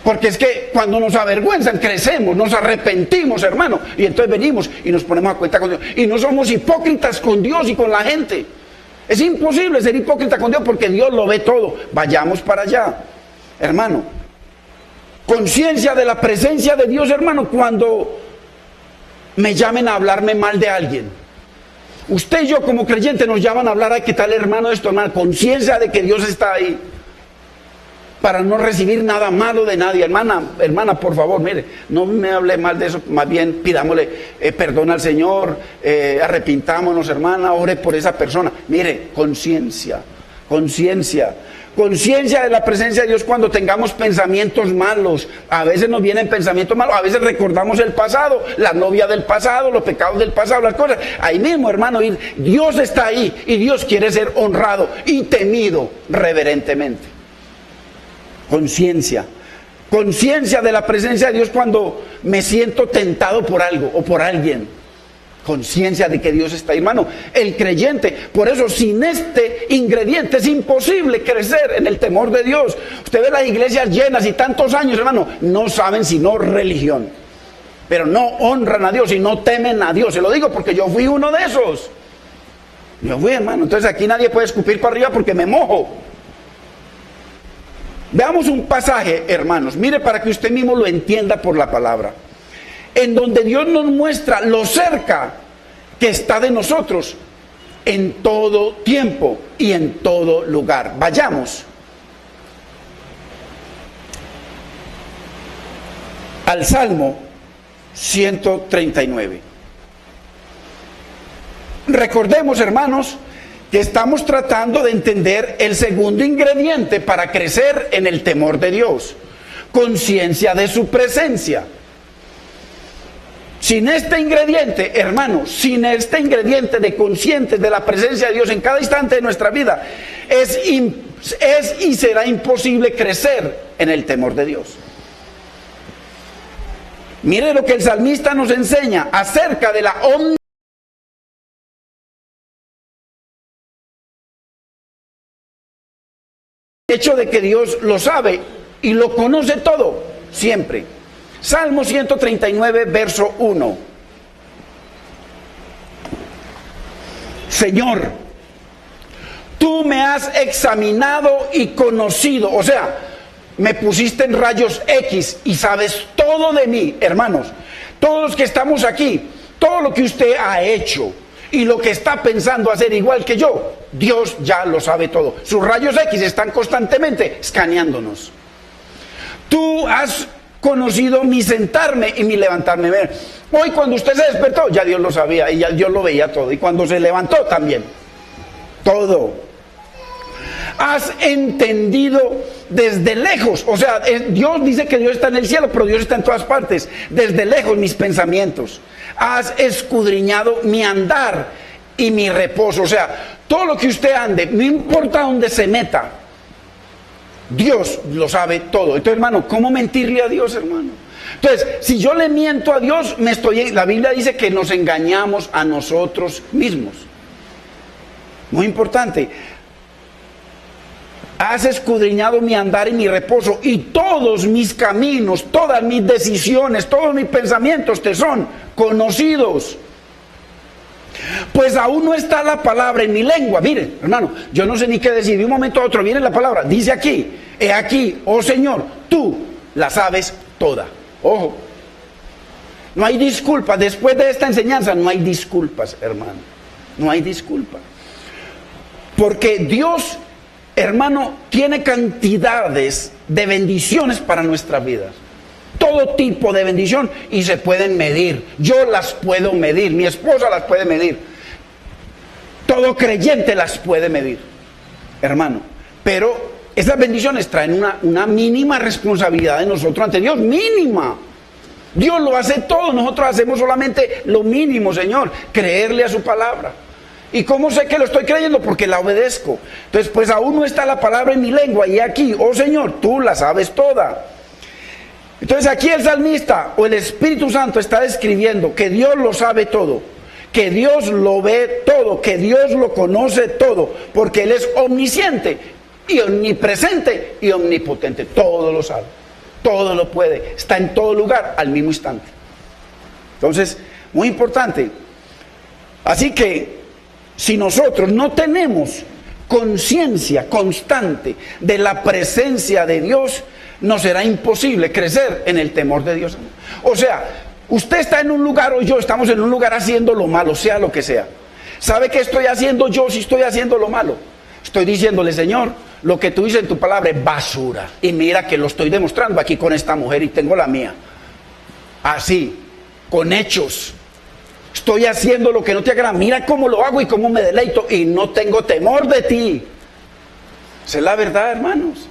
Porque es que cuando nos avergüenzan, crecemos, nos arrepentimos, hermano, y entonces venimos y nos ponemos a cuenta con Dios, y no somos hipócritas con Dios y con la gente. Es imposible ser hipócrita con Dios porque Dios lo ve todo. Vayamos para allá, hermano. Conciencia de la presencia de Dios, hermano, cuando me llamen a hablarme mal de alguien. Usted y yo como creyente nos llaman a hablar, ay, ¿qué tal hermano esto, hermano? Conciencia de que Dios está ahí para no recibir nada malo de nadie. Hermana, por favor, mire, no me hable mal de eso, más bien pidámosle perdón al Señor, arrepintámonos, hermana, ore por esa persona. Mire, conciencia de la presencia de Dios cuando tengamos pensamientos malos. A veces nos vienen pensamientos malos, a veces recordamos el pasado, la novia del pasado, los pecados del pasado, las cosas. Ahí mismo, hermano, Dios está ahí y Dios quiere ser honrado y temido reverentemente. Conciencia de la presencia de Dios cuando me siento tentado por algo o por alguien. Conciencia de que Dios está ahí, hermano. El creyente, por eso sin este ingrediente es imposible crecer en el temor de Dios. Usted ve las iglesias llenas y tantos años, hermano, no saben sino religión, pero no honran a Dios y no temen a Dios. Se lo digo porque yo fui uno de esos. Yo fui, hermano. Entonces aquí nadie puede escupir para arriba porque me mojo. Veamos un pasaje, hermanos, mire para que usted mismo lo entienda por la palabra, en donde Dios nos muestra lo cerca que está de nosotros en todo tiempo y en todo lugar. Vayamos al Salmo 139. Recordemos, hermanos, que estamos tratando de entender el segundo ingrediente para crecer en el temor de Dios: conciencia de su presencia. Sin este ingrediente, hermanos, sin este ingrediente de conscientes de la presencia de Dios en cada instante de nuestra vida, es y será imposible crecer en el temor de Dios. Mire lo que el salmista nos enseña acerca de la hecho de que Dios lo sabe y lo conoce todo, siempre. Salmo 139, verso 1. Señor, tú me has examinado y conocido, o sea, me pusiste en rayos X y sabes todo de mí. Hermanos, todos los que estamos aquí, todo lo que usted ha hecho y lo que está pensando hacer igual que yo, Dios ya lo sabe todo. Sus rayos X están constantemente escaneándonos. Tú has conocido mi sentarme y mi levantarme. Hoy cuando usted se despertó, ya Dios lo sabía y ya Dios lo veía todo. Y cuando se levantó también, todo. Has entendido desde lejos, o sea, Dios dice que Dios está en el cielo, pero Dios está en todas partes. Desde lejos mis pensamientos. Has escudriñado mi andar y mi reposo, o sea, todo lo que usted ande, no importa dónde se meta, Dios lo sabe todo. Entonces, hermano, ¿cómo mentirle a Dios, hermano? Entonces, si yo le miento a Dios, la Biblia dice que nos engañamos a nosotros mismos. Muy importante. Has escudriñado mi andar y mi reposo, y todos mis caminos, todas mis decisiones, todos mis pensamientos te son conocidos. Pues aún no está la palabra en mi lengua. Miren, hermano, yo no sé ni qué decir. De un momento a otro viene la palabra. Dice aquí, he aquí, oh Señor, tú la sabes toda. Ojo, no hay disculpas. Después de esta enseñanza no hay disculpas, hermano. No hay disculpas. Porque Dios, hermano, tiene cantidades de bendiciones para nuestras vidas. Todo tipo de bendición, y se pueden medir. Yo las puedo medir, mi esposa las puede medir, todo creyente las puede medir, hermano. Pero esas bendiciones traen una mínima responsabilidad de nosotros ante Dios, mínima. Dios lo hace todo, nosotros hacemos solamente lo mínimo, Señor, creerle a su palabra. ¿Y cómo sé que lo estoy creyendo? Porque la obedezco. Entonces, pues aún no está la palabra en mi lengua, y aquí, oh Señor, tú la sabes toda. Entonces aquí el salmista o el Espíritu Santo está describiendo que Dios lo sabe todo, que Dios lo ve todo, que Dios lo conoce todo, porque Él es omnisciente y omnipresente y omnipotente. Todo lo sabe, todo lo puede, está en todo lugar al mismo instante. Entonces, muy importante. Así que si nosotros no tenemos conciencia constante de la presencia de Dios, nos será imposible crecer en el temor de Dios. O sea, usted está en un lugar o yo estamos en un lugar haciendo lo malo, sea lo que sea. ¿Sabe qué estoy haciendo yo si estoy haciendo lo malo? Estoy diciéndole, Señor, lo que tú dices en tu palabra es basura. Y mira que lo estoy demostrando aquí con esta mujer y tengo la mía. Así, con hechos. Estoy haciendo lo que no te agrada. Mira cómo lo hago y cómo me deleito. Y no tengo temor de ti. Esa es la verdad, hermanos.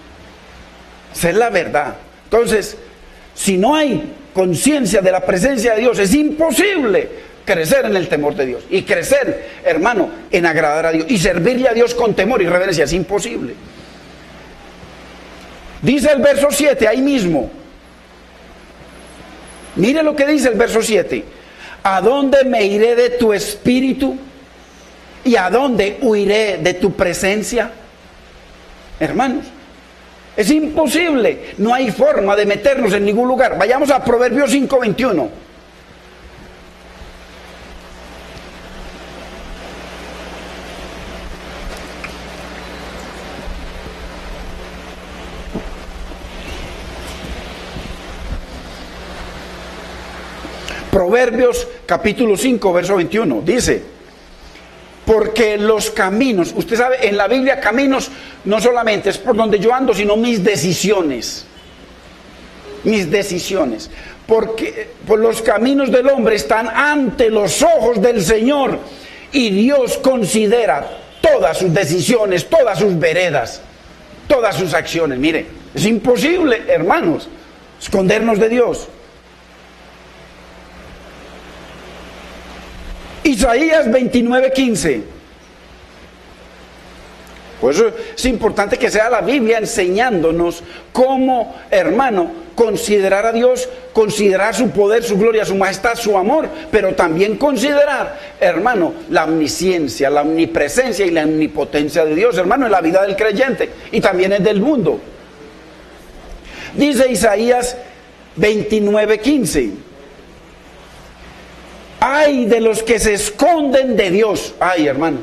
Esa es la verdad. Entonces, si no hay conciencia de la presencia de Dios, es imposible crecer en el temor de Dios. Y crecer, hermano, en agradar a Dios. Y servirle a Dios con temor y reverencia. Es imposible. Dice el verso 7, ahí mismo. Mire lo que dice el verso 7. ¿A dónde me iré de tu espíritu? ¿Y a dónde huiré de tu presencia? Hermanos, es imposible, no hay forma de meternos en ningún lugar. Vayamos a Proverbios 5:21. Proverbios capítulo 5, verso 21, dice: porque los caminos, usted sabe, en la Biblia caminos no solamente es por donde yo ando, sino mis decisiones. Mis decisiones. porque por los caminos del hombre están ante los ojos del Señor, y Dios considera todas sus decisiones, todas sus veredas, todas sus acciones. Mire, es imposible, hermanos, escondernos de Dios. Isaías 29:15. Por eso es importante que sea la Biblia enseñándonos cómo, hermano, considerar a Dios, considerar su poder, su gloria, su majestad, su amor, pero también considerar, hermano, la omnisciencia, la omnipresencia y la omnipotencia de Dios, hermano, en la vida del creyente y también en del mundo. Dice Isaías 29:15. Ay de los que se esconden de Dios. Ay, hermano.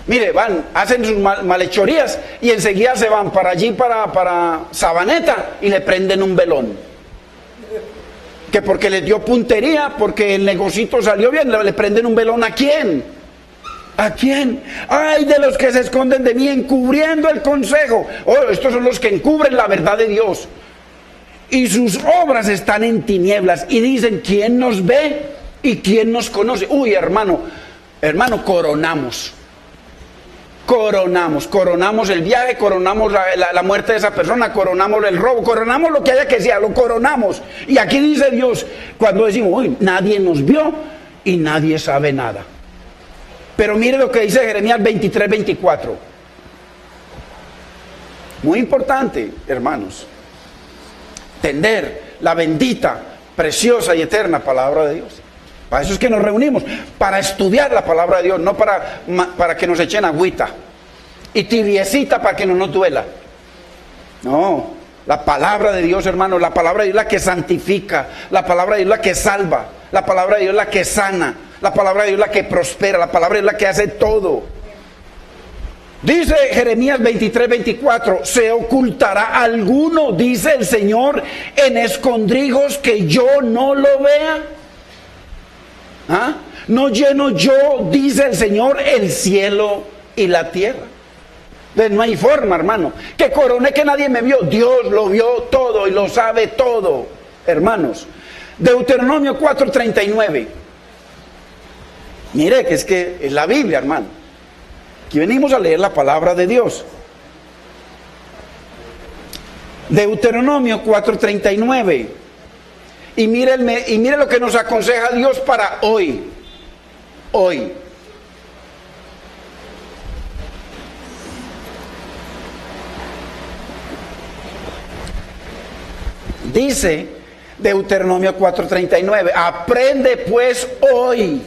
Mire, hacen sus malhechorías y enseguida se van para allí, para Sabaneta, y le prenden un velón. Que porque les dio puntería, porque el negocito salió bien, le prenden un velón. ¿A quién? ¿A quién? Ay de los que se esconden de mí, encubriendo el consejo. Oh, estos son los que encubren la verdad de Dios. Y sus obras están en tinieblas. Y dicen, ¿quién nos ve y quién nos conoce? Uy, hermano, coronamos el viaje, coronamos la muerte de esa persona, coronamos el robo, coronamos lo que haya que sea, lo coronamos. Y aquí dice Dios, cuando decimos, uy, nadie nos vio y nadie sabe nada. Pero mire lo que dice Jeremías 23:24. Muy importante, hermanos, entender la bendita, preciosa y eterna palabra de Dios. Para eso es que nos reunimos, para estudiar la palabra de Dios, no para que nos echen agüita y tibiecita para que no nos duela. No, la palabra de Dios, hermano, la palabra de Dios es la que santifica, la palabra de Dios es la que salva, la palabra de Dios es la que sana, la palabra de Dios es la que prospera, la palabra de Dios es la que hace todo. Dice Jeremías 23:24, ¿se ocultará alguno, dice el Señor, en escondrijos que yo no lo vea? ¿Ah? ¿No lleno yo, dice el Señor, el cielo y la tierra? Entonces no hay forma, hermano, que coroné que nadie me vio. Dios lo vio todo y lo sabe todo, hermanos. Deuteronomio 4:39. Mire que es la Biblia, hermano. Aquí venimos a leer la palabra de Dios. Deuteronomio 4:39. Y mire lo que nos aconseja Dios para hoy. Hoy. Dice Deuteronomio 4:39, aprende pues hoy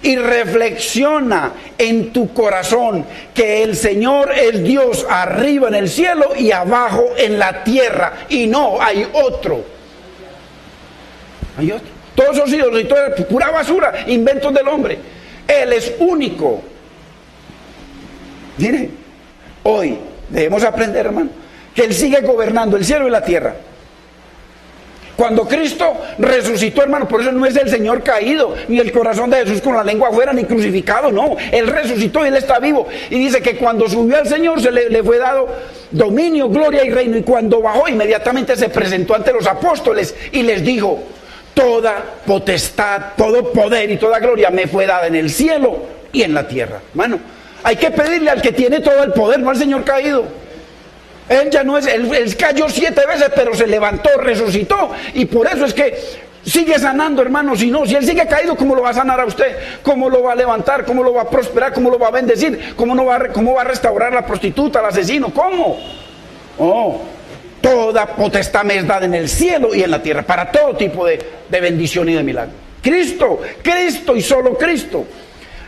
y reflexiona en tu corazón que el Señor es Dios arriba en el cielo y abajo en la tierra, y no hay otro. Hay otro. Todos esos ídolos y toda pura basura, inventos del hombre. Él es único. Mire, hoy debemos aprender, hermano, que Él sigue gobernando el cielo y la tierra. Cuando Cristo resucitó, hermano, por eso no es el Señor caído, ni el corazón de Jesús con la lengua afuera, ni crucificado, no. Él resucitó y Él está vivo. Y dice que cuando subió al Señor le fue dado dominio, gloria y reino. Y cuando bajó, inmediatamente se presentó ante los apóstoles y les dijo, toda potestad, todo poder y toda gloria me fue dada en el cielo y en la tierra. Hermano, hay que pedirle al que tiene todo el poder, no al Señor caído. Él ya no es, él cayó 7 veces, pero se levantó, resucitó, y por eso es que sigue sanando, hermano. Si Él sigue caído, ¿cómo lo va a sanar a usted? ¿Cómo lo va a levantar? ¿Cómo lo va a prosperar? ¿Cómo lo va a bendecir? ¿Cómo va a restaurar a la prostituta, al asesino? ¿Cómo? Oh, toda potestad me es dada en el cielo y en la tierra, para todo tipo de bendición y de milagro. Cristo y solo Cristo.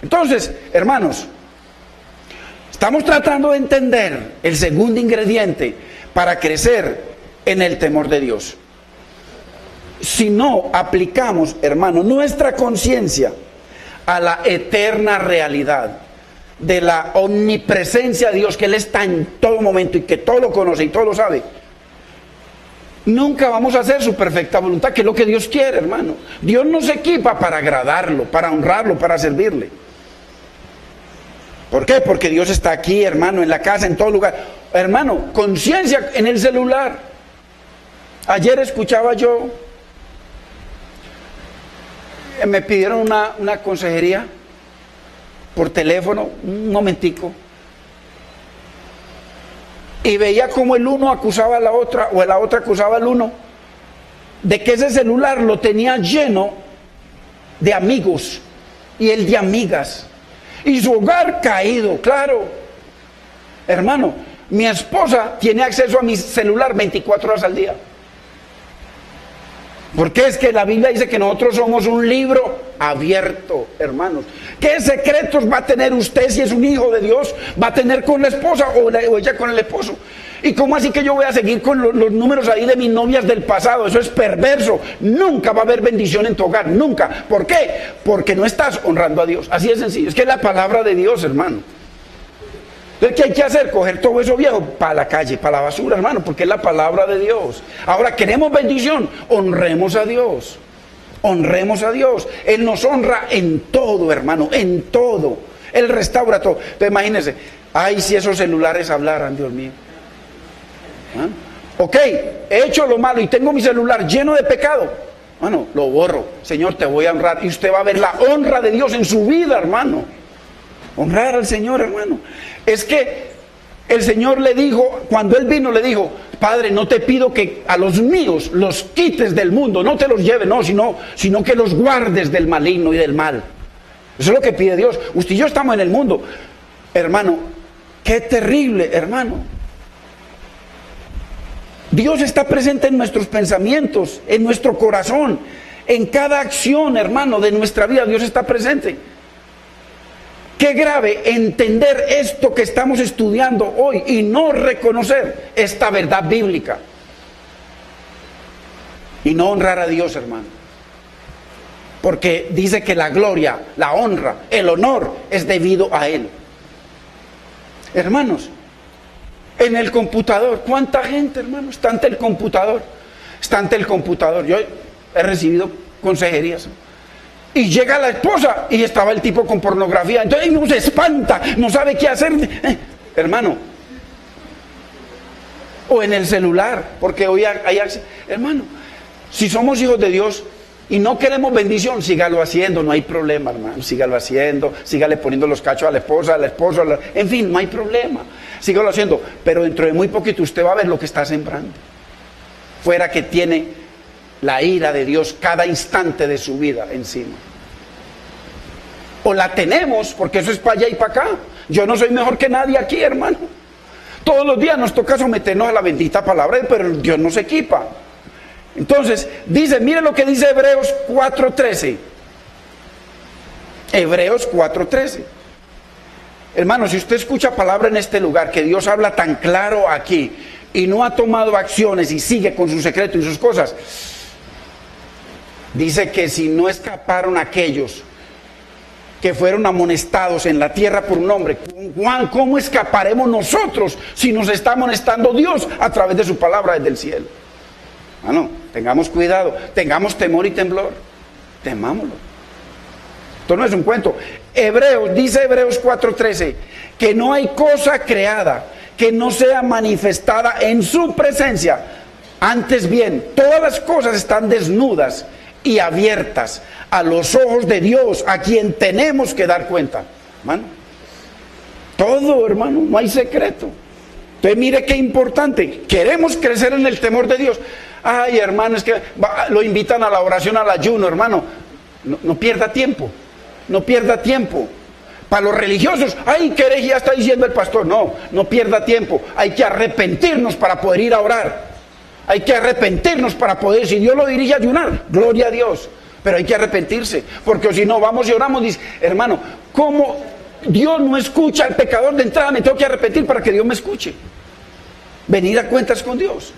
Entonces, hermanos, estamos tratando de entender el segundo ingrediente para crecer en el temor de Dios. Si no aplicamos, hermano, nuestra conciencia a la eterna realidad de la omnipresencia de Dios, que Él está en todo momento y que todo lo conoce y todo lo sabe, nunca vamos a hacer su perfecta voluntad, que es lo que Dios quiere, hermano. Dios nos equipa para agradarlo, para honrarlo, para servirle. ¿Por qué? Porque Dios está aquí, hermano, en la casa, en todo lugar. Hermano, conciencia en el celular. Ayer escuchaba yo Me pidieron una consejería por teléfono, un momentico. Y veía como el uno acusaba a la otra, o la otra acusaba al uno, de que ese celular lo tenía lleno de amigos y el de amigas. Y su hogar caído, claro. Hermano, mi esposa tiene acceso a mi celular 24 horas al día. Porque es que la Biblia dice que nosotros somos un libro abierto, hermanos. ¿Qué secretos va a tener usted si es un hijo de Dios? ¿Va a tener con la esposa o ella con el esposo? ¿Y cómo así que yo voy a seguir con los números ahí de mis novias del pasado? Eso es perverso. Nunca va a haber bendición en tu hogar, nunca. ¿Por qué? Porque no estás honrando a Dios. Así de sencillo. Es que es la palabra de Dios, hermano. Entonces, ¿qué hay que hacer? Coger todo eso viejo para la calle, para la basura, hermano, porque es la palabra de Dios. Ahora, ¿queremos bendición? Honremos a Dios. Honremos a Dios. Él nos honra en todo, hermano, en todo. Él restaura todo. Entonces, imagínense, ay, si esos celulares hablaran, Dios mío. ¿Ah? Ok, he hecho lo malo y tengo mi celular lleno de pecado. Bueno, lo borro. Señor, te voy a honrar. Y usted va a ver la honra de Dios en su vida, hermano. Honrar al Señor, hermano. Es que el Señor le dijo, cuando Él vino, le dijo: Padre, no te pido que a los míos los quites del mundo, no te los lleves, no, sino que los guardes del maligno y del mal. Eso es lo que pide Dios. Usted y yo estamos en el mundo. Hermano, qué terrible, hermano. Dios está presente en nuestros pensamientos, en nuestro corazón, en cada acción, hermano, de nuestra vida. Dios está presente. Qué grave entender esto que estamos estudiando hoy y no reconocer esta verdad bíblica. Y no honrar a Dios, hermano. Porque dice que la gloria, la honra, el honor es debido a Él. Hermanos, en el computador, ¿cuánta gente, hermano, está ante el computador? Está ante el computador. Yo he recibido consejerías. Y llega la esposa y estaba el tipo con pornografía. Entonces uno se espanta, no sabe qué hacer. Hermano. O en el celular, porque hoy hay acceso. Hermano, si somos hijos de Dios y no queremos bendición, sígalo haciendo, no hay problema, hermano. Sígalo haciendo, sígale poniendo los cachos a la esposa, al esposo, en fin, no hay problema. Sígalo haciendo, pero dentro de muy poquito usted va a ver lo que está sembrando. Fuera que tiene la ira de Dios cada instante de su vida encima. O la tenemos, porque eso es para allá y para acá. Yo no soy mejor que nadie aquí, hermano. Todos los días nos toca someternos a la bendita palabra, pero Dios nos equipa. Entonces, dice, mire lo que dice Hebreos 4:13. Hebreos 4:13. Hermano, si usted escucha palabra en este lugar, que Dios habla tan claro aquí, y no ha tomado acciones y sigue con su secreto y sus cosas, dice que si no escaparon aquellos que fueron amonestados en la tierra por un hombre, ¿cómo escaparemos nosotros si nos está amonestando Dios a través de su palabra desde el cielo? Bueno, tengamos cuidado, tengamos temor y temblor, temámoslo. Esto no es un cuento. Dice Hebreos 4:13, que no hay cosa creada que no sea manifestada en su presencia. Antes bien, todas las cosas están desnudas y abiertas a los ojos de Dios, a quien tenemos que dar cuenta. Hermano, todo, hermano, no hay secreto. Entonces mire qué importante, queremos crecer en el temor de Dios. Ay, hermano, es que lo invitan a la oración, al ayuno, hermano. No pierda tiempo, no pierda tiempo. Para los religiosos, ay, qué herejía está diciendo el pastor. No pierda tiempo. Hay que arrepentirnos para poder ir a orar. Hay que arrepentirnos para poder, si Dios lo dirige a ayunar, gloria a Dios. Pero hay que arrepentirse, porque si no vamos y oramos, dice, hermano, ¿cómo Dios no escucha al pecador de entrada? Me tengo que arrepentir para que Dios me escuche. Venir a cuentas con Dios.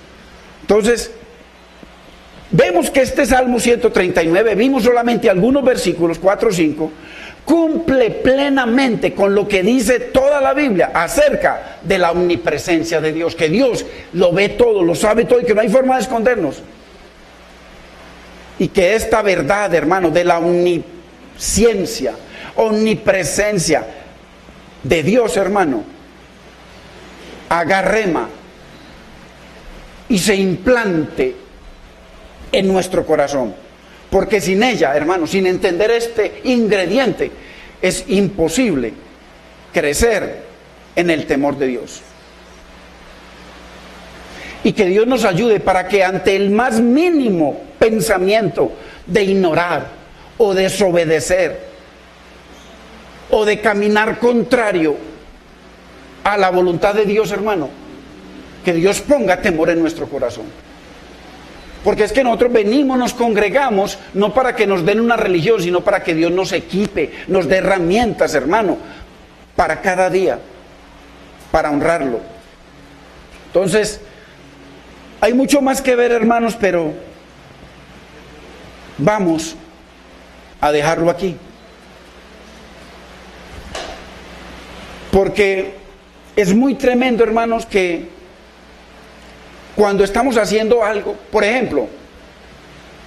Entonces, vemos que este Salmo 139, vimos solamente algunos versículos, 4 o 5, cumple plenamente con lo que dice toda la Biblia acerca de la omnipresencia de Dios, que Dios lo ve todo, lo sabe todo y que no hay forma de escondernos. Y que esta verdad, hermano, de la omnisciencia, omnipresencia de Dios, hermano, haga rema y se implante en nuestro corazón. Porque sin ella, hermanos, sin entender este ingrediente, es imposible crecer en el temor de Dios. Y que Dios nos ayude para que ante el más mínimo pensamiento de ignorar o desobedecer o de caminar contrario a la voluntad de Dios, hermano, que Dios ponga temor en nuestro corazón. Porque es que nosotros venimos, nos congregamos, no para que nos den una religión, sino para que Dios nos equipe, nos dé herramientas, hermano, para cada día, para honrarlo. Entonces, hay mucho más que ver, hermanos, pero vamos a dejarlo aquí. Porque es muy tremendo, hermanos, que cuando estamos haciendo algo, por ejemplo,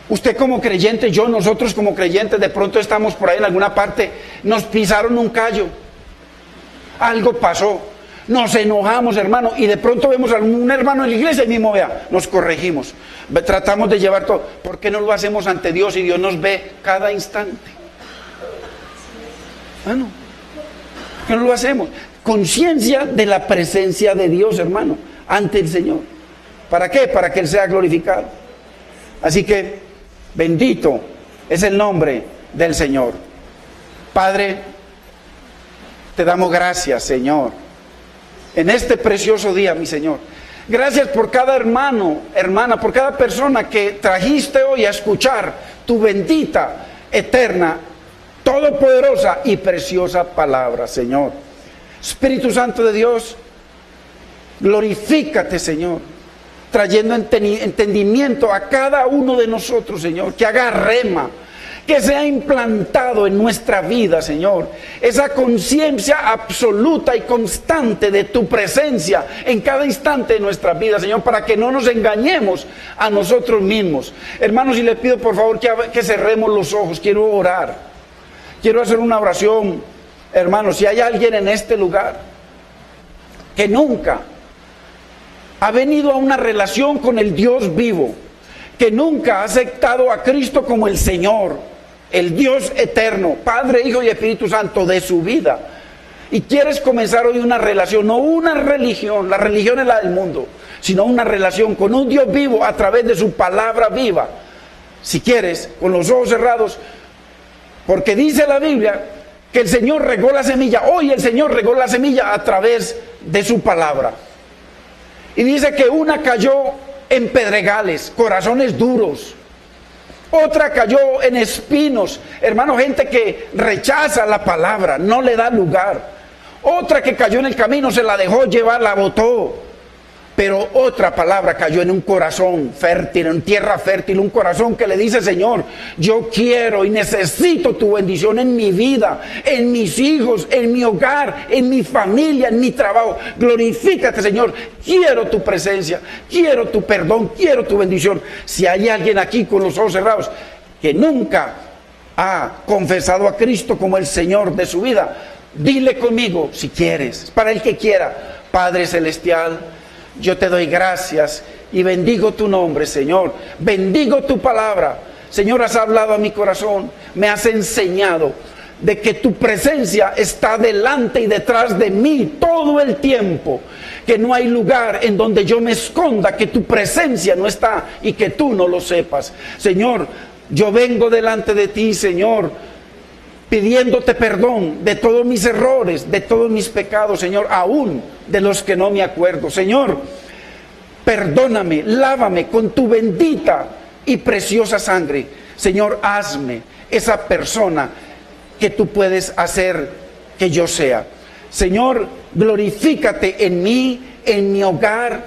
usted como creyente, nosotros como creyentes, de pronto estamos por ahí en alguna parte, nos pisaron un callo, algo pasó, nos enojamos, hermano, y de pronto vemos a un hermano en la iglesia y mismo, vea, nos corregimos, tratamos de llevar todo. ¿Por qué no lo hacemos ante Dios y Dios nos ve cada instante? Bueno, ¿por qué no lo hacemos? Conciencia de la presencia de Dios, hermano, ante el Señor. ¿Para qué? Para que Él sea glorificado. Así que, bendito es el nombre del Señor. Padre, te damos gracias, Señor, en este precioso día, mi Señor. Gracias por cada hermano, hermana, por cada persona que trajiste hoy a escuchar tu bendita, eterna, todopoderosa y preciosa palabra, Señor. Espíritu Santo de Dios, glorifícate, Señor, trayendo entendimiento a cada uno de nosotros, Señor, que haga rema, que sea implantado en nuestra vida, Señor, esa conciencia absoluta y constante de tu presencia en cada instante de nuestra vida, Señor, para que no nos engañemos a nosotros mismos. Hermanos, y le pido por favor que cerremos los ojos. Quiero orar, quiero hacer una oración, hermanos. Si hay alguien en este lugar que nunca ha venido a una relación con el Dios vivo, que nunca ha aceptado a Cristo como el Señor, el Dios eterno, Padre, Hijo y Espíritu Santo de su vida, y quieres comenzar hoy una relación, no una religión, la religión es la del mundo, sino una relación con un Dios vivo a través de su palabra viva. Si quieres, con los ojos cerrados, porque dice la Biblia que el Señor regó la semilla. Hoy el Señor regó la semilla a través de su palabra. Y dice que una cayó en pedregales, corazones duros. Otra cayó en espinos, hermano, gente que rechaza la palabra, no le da lugar. Otra que cayó en el camino, se la dejó llevar, la botó. Pero otra palabra cayó en un corazón fértil, en tierra fértil, un corazón que le dice: Señor, yo quiero y necesito tu bendición en mi vida, en mis hijos, en mi hogar, en mi familia, en mi trabajo. Glorifícate, Señor, quiero tu presencia, quiero tu perdón, quiero tu bendición. Si hay alguien aquí con los ojos cerrados que nunca ha confesado a Cristo como el Señor de su vida, dile conmigo si quieres, para el que quiera. Padre celestial, yo te doy gracias y bendigo tu nombre, Señor. Bendigo tu palabra. Señor, has hablado a mi corazón. Me has enseñado de que tu presencia está delante y detrás de mí todo el tiempo. Que no hay lugar en donde yo me esconda, que tu presencia no está y que tú no lo sepas. Señor, yo vengo delante de ti, Señor, pidiéndote perdón de todos mis errores, de todos mis pecados, Señor, aún de los que no me acuerdo. Señor, perdóname, lávame con tu bendita y preciosa sangre. Señor, hazme esa persona que tú puedes hacer que yo sea. Señor, glorifícate en mí, en mi hogar,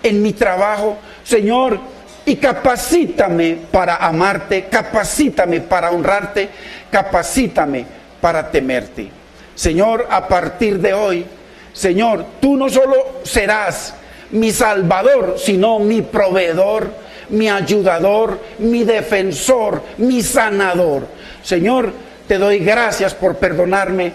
en mi trabajo, Señor, y capacítame para amarte, capacítame para honrarte, capacítame para temerte. Señor, a partir de hoy, Señor, tú no solo serás mi salvador, sino mi proveedor, mi ayudador, mi defensor, mi sanador. Señor, te doy gracias por perdonarme.